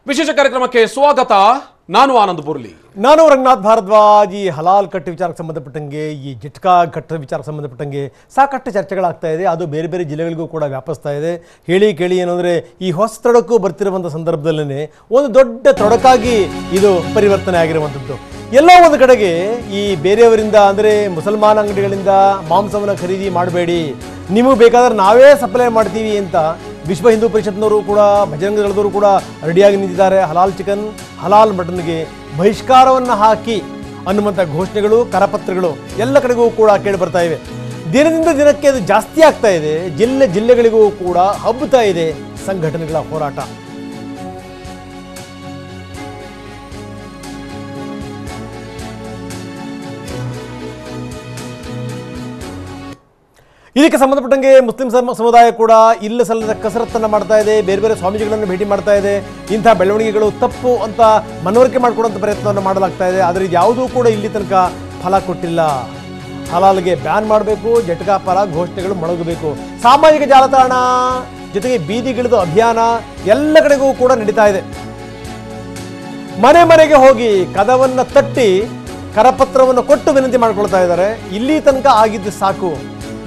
ವಿಶೇಷ ಕಾರ್ಯಕ್ರಮಕ್ಕೆ ಸ್ವಾಗತ. ನಾನು ಆನಂದ್ ಬುರ್ಲಿ. ನಾನು ರಂಗನಾಥ್ ಭಾರದ್ವಾಜ್. ಈ ಹಲಾಲ್ ಕಟ್ ವಿಚಾರಕ್ಕೆ ಸಂಬಂಧಪಟ್ಟಂಗೆ, ಈ ಜಟ್ಕಾ ಕಟ್ ವಿಚಾರಕ್ಕೆ ಸಂಬಂಧಪಟ್ಟಂಗೆ ಸಾಕಷ್ಟು ಚರ್ಚೆಗಳಾಗ್ತಾ ಇದೆ. ಅದು ಬೇರೆ ಬೇರೆ ಜಿಲ್ಲೆಗಳಿಗೂ ಕೂಡ ವ್ಯಾಪಿಸ್ತಾ ಇದೆ. ಹೇಳಿ ಕೇಳಿ ಏನಂದರೆ, ಈ ಹೊಸ ತೊಡಕು ಬರ್ತಿರುವಂಥ ಸಂದರ್ಭದಲ್ಲೇ ಒಂದು ದೊಡ್ಡ ತೊಡಕಾಗಿ ಇದು ಪರಿವರ್ತನೆ ಆಗಿರುವಂಥದ್ದು. ಎಲ್ಲೋ ಒಂದು ಕಡೆಗೆ ಈ ಬೇರೆಯವರಿಂದ ಅಂದರೆ ಮುಸಲ್ಮಾನ ಅಂಗಡಿಗಳಿಂದ ಮಾಂಸವನ್ನು ಖರೀದಿ ಮಾಡಬೇಡಿ, ನಿಮಗೆ ಬೇಕಾದ್ರೆ ನಾವೇ ಸಪ್ಲೈ ಮಾಡ್ತೀವಿ ಅಂತ ವಿಶ್ವ ಹಿಂದೂ ಪರಿಷತ್ನವರು ಕೂಡ, ಬಜರಂಗ ದಳದವರು ಕೂಡ ರೆಡಿಯಾಗಿ ನಿಂತಿದ್ದಾರೆ. ಹಲಾಲ್ ಚಿಕನ್, ಹಲಾಲ್ ಮಟನ್ಗೆ ಬಹಿಷ್ಕಾರವನ್ನು ಹಾಕಿ ಅನ್ನುವಂಥ ಘೋಷಣೆಗಳು, ಕರಪತ್ರಗಳು ಎಲ್ಲ ಕಡೆಗೂ ಕೂಡ ಕೇಳಿ ಬರ್ತಾ ಇವೆ. ದಿನದಿಂದ ದಿನಕ್ಕೆ ಅದು ಜಾಸ್ತಿ ಆಗ್ತಾ ಇದೆ. ಜಿಲ್ಲೆಗಳಿಗೂ ಕೂಡ ಹಬ್ಬುತ್ತಾ ಇದೆ ಸಂಘಟನೆಗಳ ಹೋರಾಟ. ಇದಕ್ಕೆ ಸಂಬಂಧಪಟ್ಟಂಗೆ ಮುಸ್ಲಿಂ ಸಮುದಾಯ ಕೂಡ ಇಲ್ಲ ಸಲ್ಲದ ಕಸರತ್ತನ್ನು ಮಾಡ್ತಾ ಇದೆ. ಬೇರೆ ಬೇರೆ ಸ್ವಾಮೀಜಿಗಳನ್ನು ಭೇಟಿ ಮಾಡ್ತಾ ಇದೆ. ಇಂಥ ಬೆಳವಣಿಗೆಗಳು ತಪ್ಪು ಅಂತ ಮನವರಿಕೆ ಮಾಡಿಕೊಡುವಂಥ ಪ್ರಯತ್ನವನ್ನು ಮಾಡಲಾಗ್ತಾ ಇದೆ. ಆದರೆ ಇದು ಯಾವುದೂ ಕೂಡ ಇಲ್ಲಿ ತನಕ ಫಲ ಕೊಟ್ಟಿಲ್ಲ. ಹಲಾಲ್ಗೆ ಬ್ಯಾನ್ ಮಾಡಬೇಕು, ಜಟ್ಕಾ ಪರ ಘೋಷಣೆಗಳು ಮೊಳಗಬೇಕು. ಸಾಮಾಜಿಕ ಜಾಲತಾಣ ಜೊತೆಗೆ ಬೀದಿಗಿಳಿದು ಅಭಿಯಾನ ಎಲ್ಲ ಕಡೆಗೂ ಕೂಡ ನಡೀತಾ ಇದೆ. ಮನೆ ಮನೆಗೆ ಹೋಗಿ ಕದವನ್ನು ತಟ್ಟಿ ಕರಪತ್ರವನ್ನು ಕೊಟ್ಟು ವಿನಂತಿ ಮಾಡಿಕೊಳ್ತಾ ಇದ್ದಾರೆ. ಇಲ್ಲಿ ತನಕ ಆಗಿದ್ದು ಸಾಕು,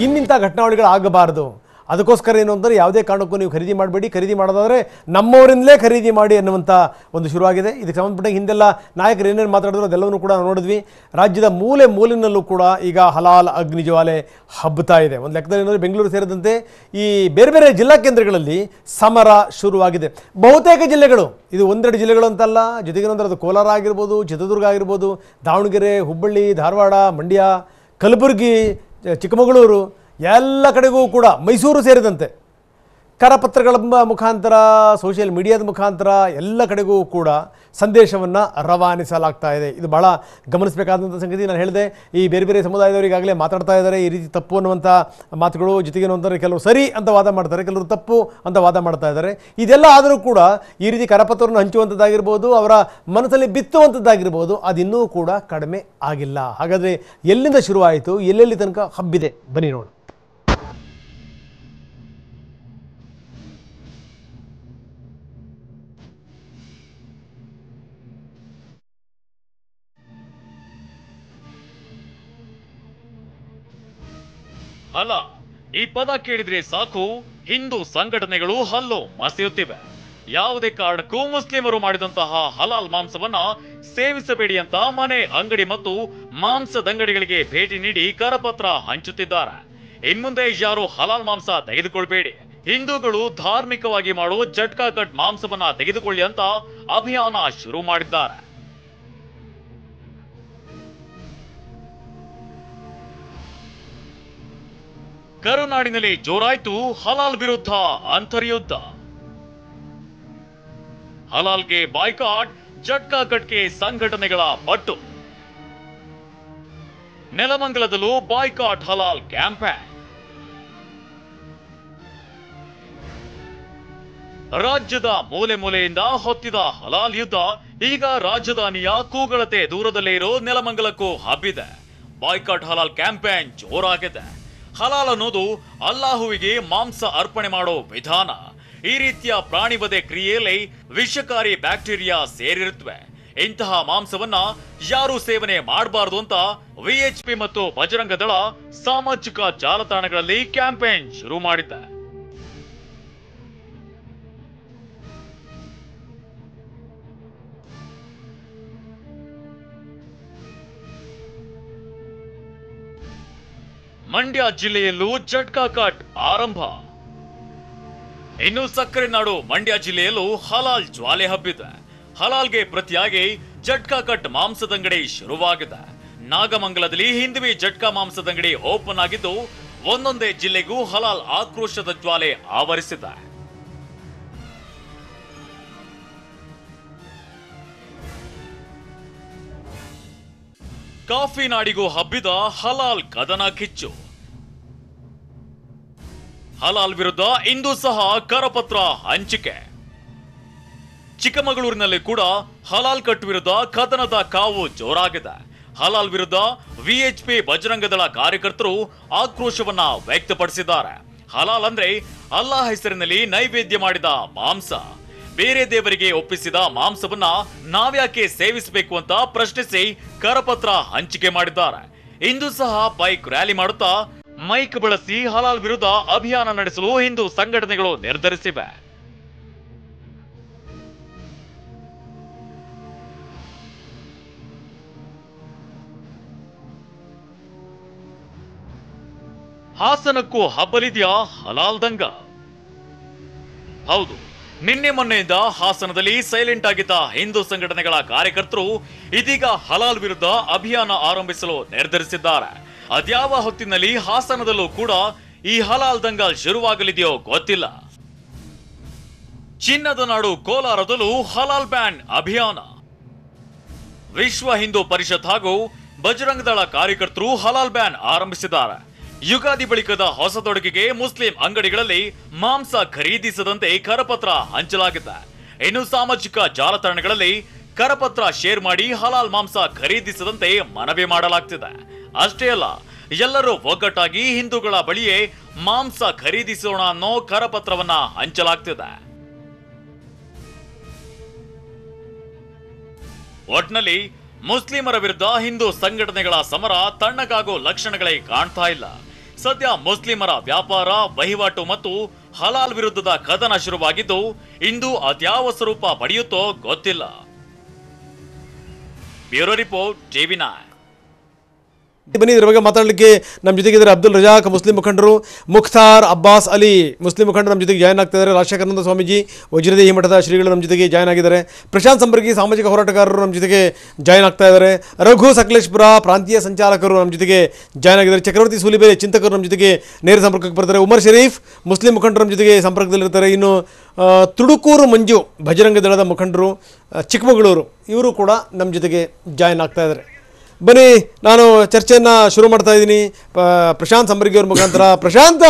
ಇನ್ನಿಂಥ ಘಟನಾವಳಿಗಳು ಆಗಬಾರ್ದು. ಅದಕ್ಕೋಸ್ಕರ ಏನು ಅಂದರೆ, ಯಾವುದೇ ಕಾರಣಕ್ಕೂ ನೀವು ಖರೀದಿ ಮಾಡಬೇಡಿ, ಖರೀದಿ ಮಾಡೋದಾದರೆ ನಮ್ಮವರಿಂದಲೇ ಖರೀದಿ ಮಾಡಿ ಅನ್ನುವಂಥ ಒಂದು ಶುರುವಾಗಿದೆ. ಇದಕ್ಕೆ ಸಂಬಂಧಪಟ್ಟ ಹಿಂದೆಲ್ಲ ನಾಯಕರು ಏನೇನು ಮಾತಾಡಿದ್ರು ಅದೆಲ್ಲವನ್ನೂ ಕೂಡ ನೋಡಿದ್ವಿ. ರಾಜ್ಯದ ಮೂಲೆ ಮೂಲಿನಲ್ಲೂ ಕೂಡ ಈಗ ಹಲಾಲ್ ಅಗ್ನಿಜ್ವಾಲೆ ಹಬ್ಬುತ್ತಾ ಇದೆ. ಒಂದು ಲೆಕ್ಕದಲ್ಲಿ ಏನಂದರೆ, ಬೆಂಗಳೂರು ಸೇರಿದಂತೆ ಈ ಬೇರೆ ಬೇರೆ ಜಿಲ್ಲಾ ಕೇಂದ್ರಗಳಲ್ಲಿ ಸಮರ ಶುರುವಾಗಿದೆ. ಬಹುತೇಕ ಜಿಲ್ಲೆಗಳು, ಇದು ಒಂದೆರಡು ಜಿಲ್ಲೆಗಳು ಅಂತಲ್ಲ, ಜೊತೆಗೇನಂದ್ರೆ ಅದು ಕೋಲಾರ ಆಗಿರ್ಬೋದು, ಚಿತ್ರದುರ್ಗ ಆಗಿರ್ಬೋದು, ದಾವಣಗೆರೆ, ಹುಬ್ಬಳ್ಳಿ, ಧಾರವಾಡ, ಮಂಡ್ಯ, ಕಲಬುರಗಿ, ಚಿಕ್ಕಮಗಳೂರು, ಎಲ್ಲ ಕಡೆಗೂ ಕೂಡ, ಮೈಸೂರು ಸೇರಿದಂತೆ ಕರಪತ್ರಗಳ ಮುಖಾಂತರ, ಸೋಷಿಯಲ್ ಮೀಡಿಯಾದ ಮುಖಾಂತರ ಎಲ್ಲ ಕಡೆಗೂ ಕೂಡ ಸಂದೇಶವನ್ನು ರವಾನಿಸಲಾಗ್ತಾ ಇದೆ. ಇದು ಭಾಳ ಗಮನಿಸಬೇಕಾದಂಥ ಸಂಗತಿ. ನಾನು ಹೇಳಿದೆ, ಈ ಬೇರೆ ಬೇರೆ ಸಮುದಾಯದವರಿಗಾಗಲೇ ಮಾತಾಡ್ತಾ ಇದ್ದಾರೆ ಈ ರೀತಿ ತಪ್ಪು ಅನ್ನುವಂಥ ಮಾತುಗಳು. ಜೊತೆಗೇನು ಅಂತಂದರೆ, ಕೆಲವರು ಸರಿ ಅಂತ ವಾದ ಮಾಡ್ತಾರೆ, ಕೆಲವರು ತಪ್ಪು ಅಂತ ವಾದ ಮಾಡ್ತಾ ಇದ್ದಾರೆ. ಇದೆಲ್ಲ ಆದರೂ ಕೂಡ ಈ ರೀತಿ ಕರಪತ್ರವನ್ನು ಹಂಚುವಂಥದ್ದಾಗಿರ್ಬೋದು, ಅವರ ಮನಸ್ಸಲ್ಲಿ ಬಿತ್ತುವಂಥದ್ದಾಗಿರ್ಬೋದು, ಅದಿನ್ನೂ ಕೂಡ ಕಡಿಮೆ ಆಗಿಲ್ಲ. ಹಾಗಾದರೆ ಎಲ್ಲಿಂದ ಶುರುವಾಯಿತು, ಎಲ್ಲೆಲ್ಲಿ ತನಕ ಹಬ್ಬಿದೆ, ಬನ್ನಿ ನೋಡಿ. ಅಲ್ಲ, ಈ ಪದ ಕೇಳಿದ್ರೆ ಸಾಕು, ಹಿಂದೂ ಸಂಘಟನೆಗಳು ಹಲ್ಲು ಮಸೆಯುತ್ತಿವೆ. ಯಾವುದೇ ಕಾರಣಕ್ಕೂ ಮುಸ್ಲಿಮರು ಮಾಡಿದಂತಹ ಹಲಾಲ್ ಮಾಂಸವನ್ನ ಸೇವಿಸಬೇಡಿ ಅಂತ ಮನೆ, ಅಂಗಡಿ ಮತ್ತು ಮಾಂಸದಂಗಡಿಗಳಿಗೆ ಭೇಟಿ ನೀಡಿ ಕರಪತ್ರ ಹಂಚುತ್ತಿದ್ದಾರೆ. ಇನ್ಮುಂದೆ ಯಾರು ಹಲಾಲ್ ಮಾಂಸ ತೆಗೆದುಕೊಳ್ಬೇಡಿ, ಹಿಂದೂಗಳು ಧಾರ್ಮಿಕವಾಗಿ ಮಾಡೋ ಜಟ್ಕಾ ಕಟ್ ಮಾಂಸವನ್ನ ತೆಗೆದುಕೊಳ್ಳಿ ಅಂತ ಅಭಿಯಾನ ಶುರು ಮಾಡಿದ್ದಾರೆ. ಕರುನಾಡಿನಲ್ಲಿ ಜೋರಾಯ್ತು ಹಲಾಲ್ ವಿರುದ್ಧ ಅಂತರ್ಯುದ್ಧ. ಹಲಾಲ್ಗೆ ಬಾಯ್ಕಾಟ್, ಜಟ್ಕಾ ಕಟ್ಗೆ ಸಂಘಟನೆಗಳ ಪಟ್ಟು. ನೆಲಮಂಗಲದಲ್ಲೂ ಬಾಯ್ಕಾಟ್ ಹಲಾಲ್ ಕ್ಯಾಂಪೇನ್. ರಾಜ್ಯದ ಮೂಲೆ ಮೂಲೆಯಿಂದ ಹೊತ್ತಿದ ಹಲಾಲ್ ಯುದ್ಧ ಈಗ ರಾಜಧಾನಿಯ ಕೂಗಳತೆ ದೂರದಲ್ಲೇ ಇರೋ ನೆಲಮಂಗಲಕ್ಕೂ ಹಬ್ಬಿದೆ. ಬಾಯ್ಕಾಟ್ ಹಲಾಲ್ ಕ್ಯಾಂಪೇನ್ ಜೋರಾಗಿದೆ. ಹಲಾಲ್ ಅನ್ನೋದು ಅಲ್ಲಾಹುವಿಗೆ ಮಾಂಸ ಅರ್ಪಣೆ ಮಾಡೋ ವಿಧಾನ. ಈ ರೀತಿಯ ಪ್ರಾಣಿವಧೆ ಕ್ರಿಯೆಯಲ್ಲಿ ವಿಷಕಾರಿ ಬ್ಯಾಕ್ಟೀರಿಯಾ ಸೇರಿರುತ್ತವೆ. ಇಂತಹ ಮಾಂಸವನ್ನ ಯಾರು ಸೇವನೆ ಮಾಡಬಾರದು ಅಂತ ವಿಎಚ್ಪಿ ಮತ್ತು ಬಜರಂಗ ದಳ ಸಾಮಾಜಿಕ ಜಾಲತಾಣಗಳಲ್ಲಿ ಕ್ಯಾಂಪೇನ್ ಶುರು ಮಾಡಿದೆ. ಮಂಡ್ಯ ಜಿಲ್ಲೆಯಲ್ಲೂ ಜಟ್ಕಾ ಕಟ್ ಆರಂಭ. ಇನ್ನು ಸಕ್ಕರೆ ನಾಡು ಮಂಡ್ಯ ಜಿಲ್ಲೆಯಲ್ಲೂ ಹಲಾಲ್ ಜ್ವಾಲೆ ಹಬ್ಬಿದೆ. ಹಲಾಲ್ಗೆ ಪ್ರತಿಯಾಗಿ ಜಟ್ಕಾ ಕಟ್ ಮಾಂಸದಂಗಡಿ ಶುರುವಾಗಿದೆ. ನಾಗಮಂಗಲದಲ್ಲಿ ಹಿಂದವಿ ಜಟ್ಕಾ ಮಾಂಸದಂಗಡಿ ಓಪನ್ ಆಗಿದ್ದು, ಒಂದೊಂದೇ ಜಿಲ್ಲೆಗೂ ಹಲಾಲ್ ಆಕ್ರೋಶದ ಜ್ವಾಲೆ ಆವರಿಸಿದೆ. ಕಾಫಿ ನಾಡಿಗೂ ಹಬ್ಬಿದ ಹಲಾಲ್ ಕದನ ಕಿಚ್ಚು. ಹಲಾಲ್ ವಿರುದ್ಧ ಇಂದು ಸಹ ಕರಪತ್ರ ಹಂಚಿಕೆ. ಚಿಕ್ಕಮಗಳೂರಿನಲ್ಲಿ ಕೂಡ ಹಲಾಲ್ ಕಟ್ ವಿರುದ್ಧ ಕದನದ ಕಾವು ಜೋರಾಗಿದೆ. ಹಲಾಲ್ ವಿರುದ್ಧ ವಿಎಚ್ಪಿ ಬಜರಂಗದಳ ಕಾರ್ಯಕರ್ತರು ಆಕ್ರೋಶವನ್ನ ವ್ಯಕ್ತಪಡಿಸಿದ್ದಾರೆ. ಹಲಾಲ್ ಅಂದ್ರೆ ಅಲ್ಲಾಹ್ ಹೆಸರಿನಲ್ಲಿ ನೈವೇದ್ಯ ಮಾಡಿದ ಮಾಂಸ. ಬೇರೆ ದೇವರಿಗೆ ಒಪ್ಪಿಸಿದ ಮಾಂಸವನ್ನ ನಾವ್ಯಾಕೆ ಸೇವಿಸಬೇಕು ಅಂತ ಪ್ರಶ್ನಿಸಿ ಕರಪತ್ರ ಹಂಚಿಕೆ ಮಾಡಿದ್ದಾರೆ. ಇಂದು ಸಹ ಬೈಕ್ ರ್ಯಾಲಿ ಮಾಡುತ್ತಾ ಮೈಕ್ ಬಳಸಿ ಹಲಾಲ್ ವಿರುದ್ಧ ಅಭಿಯಾನ ನಡೆಸಲು ಹಿಂದೂ ಸಂಘಟನೆಗಳು ನಿರ್ಧರಿಸಿವೆ. ಹಾಸನಕ್ಕೂ ಹಬ್ಬಲಿದೆಯಾ ಹಲಾಲ್ ದಂಗ? ಹೌದು, ನಿನ್ನೆ ಮೊನ್ನೆಯಿಂದ ಹಾಸನದಲ್ಲಿ ಸೈಲೆಂಟ್ ಆಗಿದ್ದ ಹಿಂದೂ ಸಂಘಟನೆಗಳ ಕಾರ್ಯಕರ್ತರು ಇದೀಗ ಹಲಾಲ್ ವಿರುದ್ಧ ಅಭಿಯಾನ ಆರಂಭಿಸಲು ನಿರ್ಧರಿಸಿದ್ದಾರೆ. ಅದ್ಯಾವ ಹೊತ್ತಿನಲ್ಲಿ ಹಾಸನದಲ್ಲೂ ಕೂಡ ಈ ಹಲಾಲ್ ದಂಗಲ್ ಶುರುವಾಗಲಿದೆಯೋ ಗೊತ್ತಿಲ್ಲ. ಚಿನ್ನದ ನಾಡು ಕೋಲಾರದಲ್ಲೂ ಹಲಾಲ್ ಬ್ಯಾನ್ ಅಭಿಯಾನ. ವಿಶ್ವ ಹಿಂದೂ ಪರಿಷತ್ ಹಾಗೂ ಬಜರಂಗ ದಳ ಕಾರ್ಯಕರ್ತರು ಹಲಾಲ್ ಬ್ಯಾನ್ ಆರಂಭಿಸಿದ್ದಾರೆ. ಯುಗಾದಿ ಬಳಿಕದ ಹೊಸತೊಡುಗೆಗೆ ಮುಸ್ಲಿಂ ಅಂಗಡಿಗಳಲ್ಲಿ ಮಾಂಸ ಖರೀದಿಸದಂತೆ ಕರಪತ್ರ ಹಂಚಲಾಗಿದೆ. ಇನ್ನು ಸಾಮಾಜಿಕ ಜಾಲತಾಣಗಳಲ್ಲಿ ಕರಪತ್ರ ಶೇರ್ ಮಾಡಿ ಹಲಾಲ್ ಮಾಂಸ ಖರೀದಿಸದಂತೆ ಮನವಿ ಮಾಡಲಾಗ್ತಿದೆ. ಅಷ್ಟೇ ಅಲ್ಲ, ಎಲ್ಲರೂ ಒಗ್ಗಟ್ಟಾಗಿ ಹಿಂದೂಗಳ ಬಳಿಯೇ ಮಾಂಸ ಖರೀದಿಸೋಣ ಅನ್ನೋ ಕರಪತ್ರವನ್ನ ಹಂಚಲಾಗ್ತಿದೆ. ಒಟ್ನಲ್ಲಿ ಮುಸ್ಲಿಮರ ವಿರುದ್ಧ ಹಿಂದೂ ಸಂಘಟನೆಗಳ ಸಮರ ತಣ್ಣಗಾಗೋ ಲಕ್ಷಣಗಳೇ ಕಾಣ್ತಾ ಇಲ್ಲ. ಸದ್ಯ ಮುಸ್ಲಿಮರ ವ್ಯಾಪಾರ ವಹಿವಾಟು ಮತ್ತು ಹಲಾಲ್ ವಿರುದ್ಧದ ಕದನ ಶುರುವಾಗಿದ್ದು ಇಂದು ಅದ್ಯಾವ ಸ್ವರೂಪ ಪಡೆಯುತ್ತೋ ಗೊತ್ತಿಲ್ಲ. Bureau report TV nine. ಬನ್ನಿ, ಇದರ ಬಗ್ಗೆ ಮಾತಾಡಲಿಕ್ಕೆ ನಮ್ಮ ಜೊತೆಗಿದ್ದಾರೆ ಅಬ್ದುಲ್ ರಜಾಕ್, ಮುಸ್ಲಿಂ ಮುಖಂಡರು, ಮುಖ್ತಾರ್ ಅಬ್ಬಾಸ್ ಅಲಿ, ಮುಸ್ಲಿಂ ಮುಖಂಡರು ನಮ್ಮ ಜೊತೆಗೆ ಜಾಯ್ನ್ ಆಗ್ತಾ ಇದ್ದಾರೆ. ರಾಜಶೇಖರಾನಂದ ಸ್ವಾಮೀಜಿ ವಜ್ರದೇಹಿ ಮಠದ ಶ್ರೀಗಳು ನಮ್ಮ ಜೊತೆಗೆ ಜಾಯ್ನ್ ಆಗಿದ್ದಾರೆ. ಪ್ರಶಾಂತ್ ಸಂಬರ್ಗಿ ಸಾಮಾಜಿಕ ಹೋರಾಟಗಾರರು ನಮ್ಮ ಜೊತೆಗೆ ಜಾಯ್ನ್ ಆಗ್ತಾ ಇದ್ದಾರೆ. ರಘು ಸಕಲೇಶ್ಪುರ ಪ್ರಾಂತೀಯ ಸಂಚಾಲಕರು ನಮ್ಮ ಜೊತೆಗೆ ಜಾಯ್ನ್ ಆಗಿದ್ದಾರೆ. ಚಕ್ರವರ್ತಿ ಸೂಲಿಬೇರೆ ಚಿಂತಕರು ನಮ್ಮ ಜೊತೆಗೆ ನೇರ ಸಂಪರ್ಕಕ್ಕೆ ಬರ್ತಾರೆ. ಉಮರ್ ಶರೀಫ್ ಮುಸ್ಲಿಂ ಮುಖಂಡರು ನಮ್ಮ ಜೊತೆಗೆ ಸಂಪರ್ಕದಲ್ಲಿರ್ತಾರೆ. ಇನ್ನು ತುಡುಕೂರು ಮಂಜು ಬಜರಂಗ ದಳದ ಮುಖಂಡರು ಚಿಕ್ಕಮಗಳೂರು, ಇವರು ಕೂಡ ನಮ್ಮ ಜೊತೆಗೆ ಜಾಯ್ನ್ ಆಗ್ತಾ ಇದ್ದಾರೆ. ಬನ್ನಿ, ನಾನು ಚರ್ಚೆಯನ್ನು ಶುರು ಮಾಡ್ತಾ ಇದ್ದೀನಿ ಪ್ರಶಾಂತ್ ಸಂಬರ್ಗಿ ಅವ್ರ ಮುಖಾಂತರ. ಪ್ರಶಾಂತ್,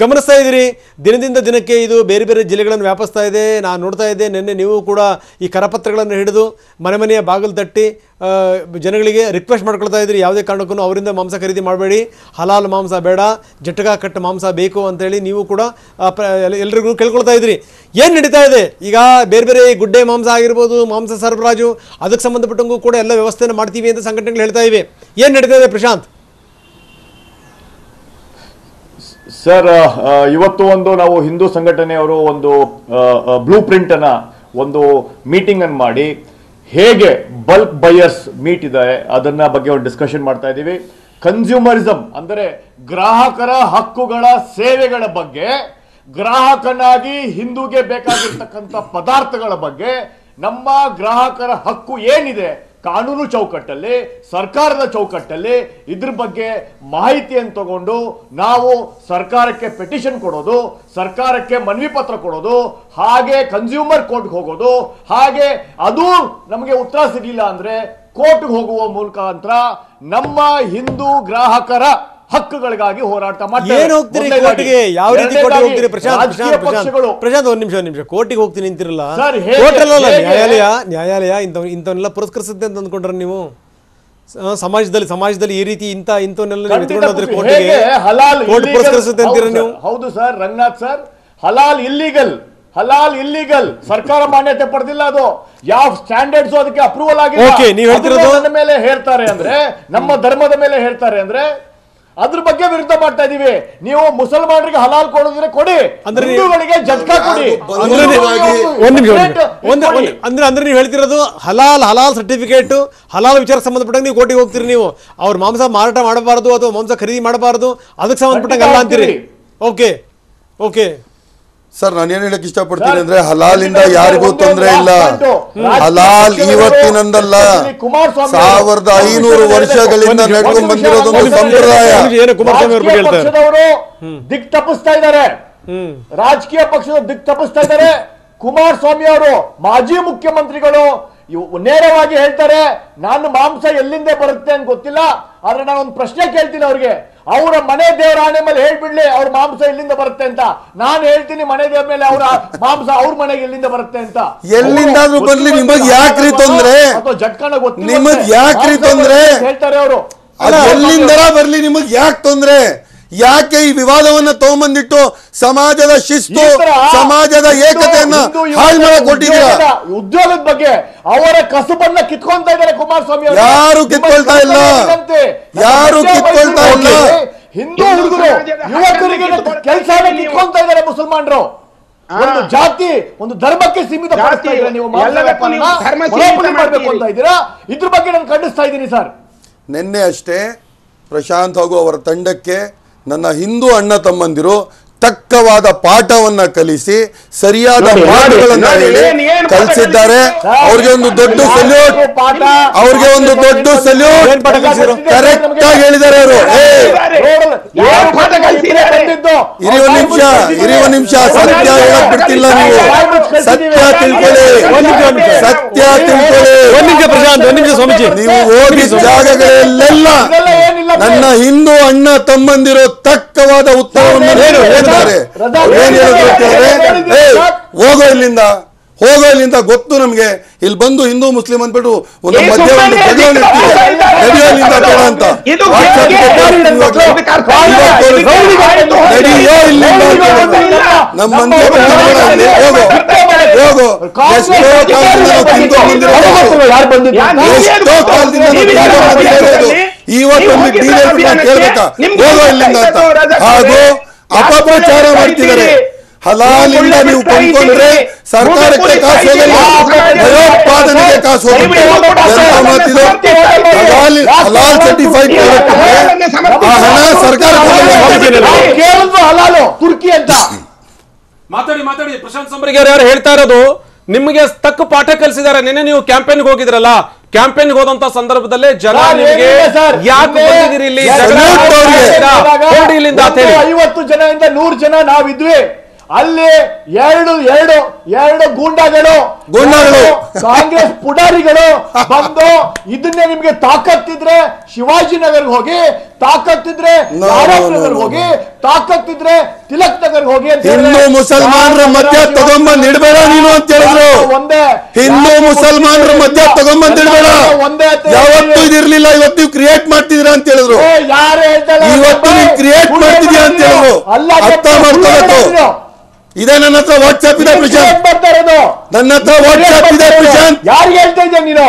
ಗಮನಿಸ್ತಾ ಇದ್ದೀರಿ ದಿನದಿಂದ ದಿನಕ್ಕೆ ಇದು ಬೇರೆ ಬೇರೆ ಜಿಲ್ಲೆಗಳನ್ನು ವ್ಯಾಪಿಸ್ತಾ ಇದೆ. ನಾನು ನೋಡ್ತಾ ಇದ್ದೆ, ನಿನ್ನೆ ನೀವು ಕೂಡ ಈ ಕರಪತ್ರಗಳನ್ನು ಹಿಡಿದು ಮನೆ ಮನೆಯ ಬಾಗಿಲು ತಟ್ಟಿ ಜನಗಳಿಗೆ ರಿಕ್ವೆಸ್ಟ್ ಮಾಡ್ಕೊಳ್ತಾ ಇದ್ದೀರಿ, ಯಾವುದೇ ಕಾರಣಕ್ಕೂ ಅವರಿಂದ ಮಾಂಸ ಖರೀದಿ ಮಾಡಬೇಡಿ, ಹಲಾಲ್ ಮಾಂಸ ಬೇಡ, ಜಟ್ಟಗ ಕಟ್ಟ ಮಾಂಸ ಬೇಕು ಅಂತೇಳಿ ನೀವು ಕೂಡ ಎಲ್ರಿಗೂ ಕೇಳ್ಕೊಳ್ತಾ ಇದ್ದೀರಿ. ಏನು ನಡೀತಾ ಇದೆ ಈಗ? ಬೇರೆ ಬೇರೆ ಗುಡ್ಡೆ ಮಾಂಸ ಆಗಿರ್ಬೋದು, ಮಾಂಸ ಸರಬರಾಜು, ಅದಕ್ಕೆ ಸಂಬಂಧಪಟ್ಟಂಗೂ ಕೂಡ ಎಲ್ಲ ವ್ಯವಸ್ಥೆಯನ್ನು ಮಾಡ್ತೀವಿ ಅಂತ ಸಂಘಟನೆಗಳು ಹೇಳ್ತಾ ಇವೆ. ಏನು ನಡೀತಾ ಇದೆ ಪ್ರಶಾಂತ್? ಸರ್, ಇವತ್ತು ನಾವು ಹಿಂದೂ ಸಂಘಟನೆಯವರು ಒಂದು ಬ್ಲೂ ಪ್ರಿಂಟ್ ಅನ್ನ ಒಂದು ಮೀಟಿಂಗ್ ಅನ್ನು ಮಾಡಿ ಹೇಗೆ ಬಲ್ಕ್ ಬಯರ್ಸ್ ಮೀಟ್ ಇದೆ ಅದನ್ನ ಬಗ್ಗೆ ಒಂದು ಡಿಸ್ಕಷನ್ ಮಾಡ್ತಾ ಇದ್ದೀವಿ. ಕನ್ಸ್ಯೂಮರಿಸಂ ಅಂದರೆ ಗ್ರಾಹಕರ ಹಕ್ಕುಗಳ ಸೇವೆಗಳ ಬಗ್ಗೆ, ಗ್ರಾಹಕನಾಗಿ ಹಿಂದೂಗೆ ಬೇಕಾಗಿರ್ತಕ್ಕಂಥ ಪದಾರ್ಥಗಳ ಬಗ್ಗೆ, ನಮ್ಮ ಗ್ರಾಹಕರ ಹಕ್ಕು ಏನಿದೆ ಕಾನೂನು ಚೌಕಟ್ಟಲ್ಲಿ, ಸರ್ಕಾರದ ಚೌಕಟ್ಟಲ್ಲಿ, ಇದ್ರ ಬಗ್ಗೆ ಮಾಹಿತಿಯನ್ನು ತಗೊಂಡು ನಾವು ಸರ್ಕಾರಕ್ಕೆ ಪೆಟಿಷನ್ ಕೊಡೋದು, ಸರ್ಕಾರಕ್ಕೆ ಮನವಿ ಪತ್ರ ಕೊಡೋದು, ಹಾಗೆ ಕನ್ಸ್ಯೂಮರ್ ಕೋರ್ಟ್ಗೆ ಹೋಗೋದು, ಹಾಗೆ ಅದು ನಮಗೆ ಉತ್ತರ ಸಿಗಲಿಲ್ಲ ಅಂದ್ರೆ ಕೋರ್ಟ್ಗೆ ಹೋಗುವ ಮುಖಾಂತರ ನಮ್ಮ ಹಿಂದೂ ಗ್ರಾಹಕರ ಹಕ್ಕುಗಳಿಗಾಗಿ ಹೋರಾಟ ಮಾಡ್ತಾರೆ. ಕೋರ್ಟಿಗೆ ಹೋಗ್ತೀನಿ ಅಂತಿರಲ್ಲ, ನ್ಯಾಯಾಲಯ ಇಂಥವನ್ನೆಲ್ಲ ಪುರಸ್ಕರಿಸುತ್ತೆ ಅಂತ ಅಂದ್ಕೊಂಡ್ರೆ ನೀವು ಸಮಾಜದಲ್ಲಿ ಈ ರೀತಿ ಇಂಥವನ್ನೆಲ್ಲ ಪುರಸ್ಕರಿಸುತ್ತೆ ಅಂತೀರ ನೀವು? ಹೌದು ಸರ್, ರಂಗನಾಥ್ ಸರ್, ಹಲಾಲ್ ಇಲ್ಲಿಗಲ್ ಸರ್ಕಾರ ಮಾನ್ಯತೆ ಪಡೆದಿಲ್ಲ. ಅದು ಯಾವ ಸ್ಟ್ಯಾಂಡರ್ಡ್ಸ್ ಅದಕ್ಕೆ ಅಪ್ರೂವಲ್ ಆಗಿದೆ ಮೇಲೆ ಹೇಳ್ತಾರೆ ಅಂದ್ರೆ, ನಮ್ಮ ಧರ್ಮದ ಮೇಲೆ ಹೇಳ್ತಾರೆ ಅಂದ್ರೆ ಅದ್ರ ಬಗ್ಗೆ ವಿರುದ್ಧ ಮಾಡ್ತಾ ಇದೀವಿ. ನೀವು ಮುಸಲ್ಮಾನರಿಗೆ ಹಲಾಲ್ ಕೊಡೋದ್ರೆ ಕೊಡಿ, ಹಿಂದೂಗಳಿಗೆ ಜಟ್ಕಾ ಕೊಡಿ. ಅಂದ್ರೆ ನೀವು ಹೇಳ್ತಿರೋದು ಹಲಾಲ್ ಸರ್ಟಿಫಿಕೇಟ್, ಹಲಾಲ್ ವಿಚಾರಕ್ಕೆ ಸಂಬಂಧಪಟ್ಟಂಗೆ ನೀವು ಕೋರ್ಟಿಗೆ ಹೋಗ್ತೀರಿ, ನೀವು ಅವ್ರ ಮಾಂಸ ಮಾರಾಟ ಮಾಡಬಾರದು ಅಥವಾ ಮಾಂಸ ಖರೀದಿ ಮಾಡಬಾರದು, ಅದಕ್ಕೆ ಸಂಬಂಧಪಟ್ಟಂಗೆ ಅಲ್ಲ ಅಂತೀರಿ. ಓಕೆ ಸರ್, ನಾನೇನ್ ಹೇಳಕ್ ಇಷ್ಟಪಡ್ತೀನಿ ಅಂದ್ರೆ, ಹಲಾಲಿಂದ ಯಾರಿಗೂ ತೊಂದರೆ ಇಲ್ಲ. ಹಲಾಲ್ ಇವತ್ತಿನಂದಲ್ಲ, 1500 ವರ್ಷಗಳಿಂದ ನಡ್ಕೊಂಡು ಬಂದಿರೋದೊಂದು ಸಂಪ್ರದಾಯ. ದಿಕ್ ತಪ್ಪಿಸ್ತಾ ಇದ್ದಾರೆ, ರಾಜಕೀಯ ಪಕ್ಷದ ದಿಕ್ ತಪ್ಪಿಸ್ತಾ ಇದ್ದಾರೆ. ಕುಮಾರಸ್ವಾಮಿ ಅವರು ಮಾಜಿ ಮುಖ್ಯಮಂತ್ರಿಗಳು ನೇರವಾಗಿ ಹೇಳ್ತಾರೆ, ನಾನು ಮಾಂಸ ಎಲ್ಲಿಂದ ಬರುತ್ತೆ ಅಂತ ಗೊತ್ತಿಲ್ಲ, ಆದ್ರೆ ನಾನು ಒಂದು ಪ್ರಶ್ನೆ ಕೇಳ್ತೀನಿ ಅವ್ರಿಗೆ, ಅವರ ಮನೆ ದೇವರ ಆಣೆ ಮೇಲೆ ಹೇಳ್ಬಿಡ್ಲಿ ಅವ್ರ ಮಾಂಸ ಎಲ್ಲಿಂದ ಬರುತ್ತೆ ಅಂತ. ನಾನು ಹೇಳ್ತೀನಿ ಮನೆ ದೇವರ ಮೇಲೆ ಅವರ ಮಾಂಸ ಅವ್ರ ಮನೆಗೆ ಎಲ್ಲಿಂದ ಬರುತ್ತೆ ಅಂತ. ಎಲ್ಲಿಂದಾದ್ರೂ ಬರ್ಲಿ, ನಿಮಗ್ ಯಾಕ್ರಿ ತೊಂದ್ರೆ? ನಿಮಗ್ ಯಾಕ್ರಿ ತೊಂದ್ರೆ? ಹೇಳ್ತಾರೆ ಅವರು, ಎಲ್ಲಿಂದ ಬರ್ಲಿ, ನಿಮಗ್ ಯಾಕೆ ತೊಂದ್ರೆ? ಯಾಕೆ ಈ ವಿವಾದವನ್ನ ತಗೊಂಬಂದಿಟ್ಟು ಸಮಾಜದ ಶಿಸ್ತು ಸಮಾಜದ ಏಕತೆಯನ್ನ ಹಾಳು ಮಾಡಕ್ ಕೊಟ್ಟಿದ್ದೀರಾ? ಉದ್ಯೋಗದ ಬಗ್ಗೆ ಅವರ ಕಸುಬನ್ನ ಕಿತ್ಕೊಂತ ಇದ್ದಾರೆ ಕುಮಾರಸ್ವಾಮಿ ಅವರು. ಯಾರು ಕಿತ್ಕೊಳ್ತಾ ಇಲ್ಲ, ಯಾರು ಕಿತ್ಕೊಳ್ತಾ ಇಲ್ಲ. ಹಿಂದೂ ಹುಡುಗರು ಯುವಕರಿಗೆ ಕೆಲಸನ ಕಿತ್ಕೊಂತ ಇದ್ದಾರೆ ಮುಸಲ್ಮಾನರು. ಒಂದು ಜಾತಿ ಒಂದು ಧರ್ಮಕ್ಕೆ ಸೀಮಿತ ಪಡಿಸ್ತಾ ಇದ್ದೀರಾ ನೀವು, ಮಾಡಬೇಕು ಅಂತ ಇದ್ದೀರಾ. ಇದ್ರ ಬಗ್ಗೆ ನಾನು ಖಂಡಿಸ್ತಾ ಇದ್ದೀನಿ ಸರ್. ನಿನ್ನೆ ಅಷ್ಟೇ ಪ್ರಶಾಂತ್ ಹಾಗೂ ಅವರ ತಂಡಕ್ಕೆ ನನ್ನ ಹಿಂದೂ ಅಣ್ಣ ತಮ್ಮಂದಿರು ತಕ್ಕವಾದ ಪಾಠವನ್ನ ಕಲಿಸಿ ಸರಿಯಾದ ಮಾತುಗಳನ್ನ ಹೇಳಿ ಕಲಿಸಿದ್ದಾರೆ. ಅವ್ರಿಗೆ ಒಂದು ದೊಡ್ಡ ಸಲ್ಯೂಟ್, ಅವ್ರಿಗೆ ಒಂದು ದೊಡ್ಡ ಸಲ್ಯೂಟ್. ಕರೆಕ್ಟ್ ಆಗಿ ಹೇಳಿದ್ದಾರೆ ಅವರು. ಇರಿ ಒಂದು ನಿಮಿಷ ಸತ್ಯ ಹೇಳಕ್ ಬಿಡ್ತಿಲ್ಲ ನೀವು. ಸತ್ಯ ತಿಳ್ಕೊಳ್ಳಿ, ಸತ್ಯ ತಿಳ್ಕೊಳ್ಳಿ. ನೀವು ಹೋಗಿದ್ದ ಜಾಗಗಳಲ್ಲೆಲ್ಲ ನನ್ನ ಹಿಂದೂ ಅಣ್ಣ ತಮ್ಮಂದಿರು ತಕ್ಕವಾದ ಉತ್ತರವನ್ನು ಹೇಳಿದ್ದಾರೆ. ಏನ್ ಹೇಳಿದ್ರೆ ಹೋಗೋ ಇಲ್ಲಿಂದ ಗೊತ್ತು ನಮ್ಗೆ. ಇಲ್ಲಿ ಬಂದು ಹಿಂದೂ ಮುಸ್ಲಿಂ ಅಂದ್ಬಿಟ್ಟು ಒಂದು ಮಧ್ಯ ಒಂದು ಇಲ್ಲಿಂದ ಬೇಡ ಅಂತ ನಮ್ಮ ಹೋಗೋ ಎಷ್ಟೋ ಇವತ್ತೊಂದು ಡೀಲರ್ಸ್ ಕೇಳ್ಬೇಕಾ ಹೋಗೋ ಇಲ್ಲಿಂದ ಅಂತ. ಹಾಗೂ ಅಪಪ್ರಚಾರ ಮಾಡ್ತಿದ್ದಾರೆ. ಹಲಾಲಿಂದ ನೀವು ಕೊಂಡ್ಕೊಂಡ್ರೆ ಸರ್ಕಾರಕ್ಕೆ ಕಾಸು ಹೋಗಲ್ಲ, ಭಯೋತ್ಪಾದನೆಗೆ ಕಾಸು ಹೋಗುತ್ತೆ. ಹಲಾಲ್ ಸರ್ಟಿಫೈಡ್ ಆ ಹಣ ಸರ್ಕಾರ ತುರ್ಕಿ ಅಂತ ಮಾತಾಡಿ ಪ್ರಶಾಂತ್ ಸಂಬರಗಿ ಅವರು ಹೇಳ್ತಾ ಇರೋದು ನಿಮಗೆ ತಕ್ಕ ಪಾಠ ಕಲಿಸಿದ್ದಾರೆ. ನಿನ್ನೆ ನೀವು ಕ್ಯಾಂಪೇನ್ಗೆ ಹೋಗಿದ್ರಲ್ಲ, ಕ್ಯಾಂಪೇನ್ಗೆ ಹೋದಂತ ಸಂದರ್ಭದಲ್ಲೇ ಜನ ನಿಮಗೆ ಯಾಕೆ ಬಂದಿದ್ದೀರಿ ಇಲ್ಲಿ 50 ಜನದಿಂದ 100 ಜನ ನಾವಿದ್ವಿ. ಅಲ್ಲಿ ಎರಡು ಗೂಂಡಾಗಳು ಕಾಂಗ್ರೆಸ್ ಪುಡಾರಿಗಳು ಬಂದು ಇದನ್ನೇ ನಿಮ್ಗೆ ತಾಕತ್ತಿದ್ರೆ ಶಿವಾಜಿನಗರ್ಗೆ ಹೋಗಿ, ತಾಕತ್ತಿದ್ರೆ ನಗರ್ ಹೋಗಿ, ತಾಕತ್ತಿದ್ರೆ ತಿಲಕ್ ನಗರ್ ಹೋಗಿ ಅಂತ ಹಿಂದೂ ಮುಸಲ್ಮಾನರ ಮಧ್ಯ ತಗೊಂಬಂದ್ ಇಡಬೇಡ ನೀನು ಅಂತ ಹೇಳಿದ್ರು. ಹಿಂದೂ ಮುಸಲ್ಮಾನರ ಮಧ್ಯ ತಗೊಂಬಂದ್ ಇಡಬೇಡ, ಯಾವತ್ತೂ ಇದಿರ್ಲಿಲ್ಲ, ಇವತ್ತು ನೀವು ಕ್ರಿಯೇಟ್ ಮಾಡ್ತಿದ್ದೀರಾ ಅಂತ ಹೇಳಿದ್ರು. ಇವತ್ತು ನೀವು ಕ್ರಿಯೇಟ್ ಮಾಡ್ತಿದ್ಯಾ ಅಂತ ಹೇಳಿದ್ರು. ಅರ್ಥ ಮಾಡ್ಕೋಬೇಕು. ಇದೇ ನನ್ನ ಹತ್ರ ವಾಟ್ಸ್ಆಪ್ ಇದೆ ಪ್ರಶಾಂತ್, ನನ್ನ ಹತ್ರ ವಾಟ್ಸ್ಆಪ್ ಇದೆ ಪ್ರಶಾಂತ್. ಯಾರಿಗೆ ಹೇಳ್ತಾ ಇದ್ದೆ ನೀನು?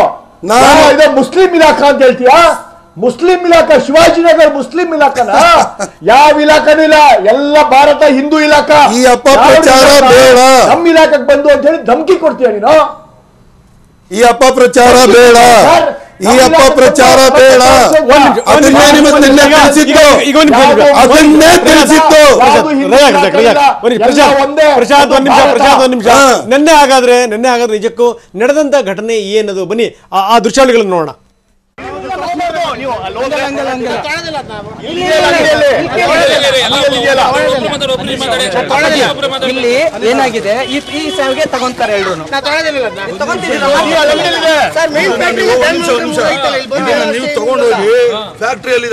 ನಾನು ಇದು ಮುಸ್ಲಿಂ ಇಲಾಖಾ ಅಂತ ಹೇಳ್ತೀಯಾ? ಮುಸ್ಲಿಂ ಇಲಾಖಾ ಶಿವಾಜಿನಗರ್ ಮುಸ್ಲಿಂ ಇಲಾಖಾನ? ಯಾವ ಇಲಾಖಾನೂ ಇಲ್ಲ, ಎಲ್ಲ ಭಾರತ ಹಿಂದೂ ಇಲಾಖಾ. ಈ ಅಪಪ್ರಚಾರ ಬೇಡ, ನಮ್ಮ ಇಲಾಖೆಗೆ ಬಂದು ಅಂತ ಹೇಳಿ ಧಮಕಿ ಕೊಡ್ತೀಯ ನೀನು? ಈ ಅಪಪ್ರಚಾರ ಬೇಡ, ಈ ಅಪಪ್ರಚಾರ ಬೇಡ. ಅದನ್ನೇ ನಿಮಗೆ ನಿನ್ನೆ ತಿಳಿಸಿತ್ತು, ಅದನ್ನೇ ತಿಳಿಸಿತ್ತು. ಪ್ರಶಾಂತ್ ಒಂದ್ ನಿಮಿಷ. ನಿನ್ನೆ ಹಾಗಾದ್ರೆ ನಿಜಕ್ಕೂ ನಡೆದಂತ ಘಟನೆ ಏನದು? ಬನ್ನಿ ಆ ದೃಶ್ಯಾವಳಿಗಳನ್ನು ನೋಡೋಣ. ಇಲ್ಲಿ ಏನಾಗಿದೆ, ಈ ಸಾವಿಗೆ ತಗೊಂತಾರೆ ಎಲ್ರು. ನೀವು ತಗೊಂಡೋಗಿ ಫ್ಯಾಕ್ಟ್ರಿಯಲ್ಲಿ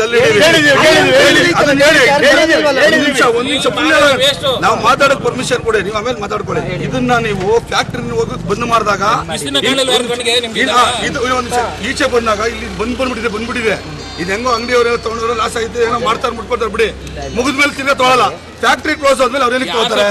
ನಾವು ಮಾತಾಡಕ್ ಪರ್ಮಿಷನ್ ಕೊಡಿ, ನೀವು ಆಮೇಲೆ ಮಾತಾಡ್ಕೊಳ್ಳಿ. ಇದನ್ನ ನೀವು ಫ್ಯಾಕ್ಟ್ರಿ ಹೋಗಿ ಬಂದ್ ಮಾಡಿದಾಗ ಈಚೆ ಬಂದಾಗ ಇಲ್ಲಿ ಬಂದ್ಬಿಟ್ಟಿದೆ. ಇದು ಹೆಂಗೋ ಅಂಗಡಿಯವರು ತಗೊಂಡ್ರೆ ಲಾಸ್ ಆಗಿದೆ, ಏನೋ ಮಾಡ್ತಾರೆ ಮುಟ್ಕೊಡ್ತಾರೆ ಬಿಡಿ. ಮುಗಿದ್ಮೇಲೆ ತಿರ್ಗಾ ತೊಗೊಳಲ್ಲ. ಫ್ಯಾಕ್ಟ್ರಿ ಕ್ಲೋಸ್ ಆದ್ಮೇಲೆ ಅವ್ರು ಏನಕ್ಕೆ ತಗೋತಾರೆ?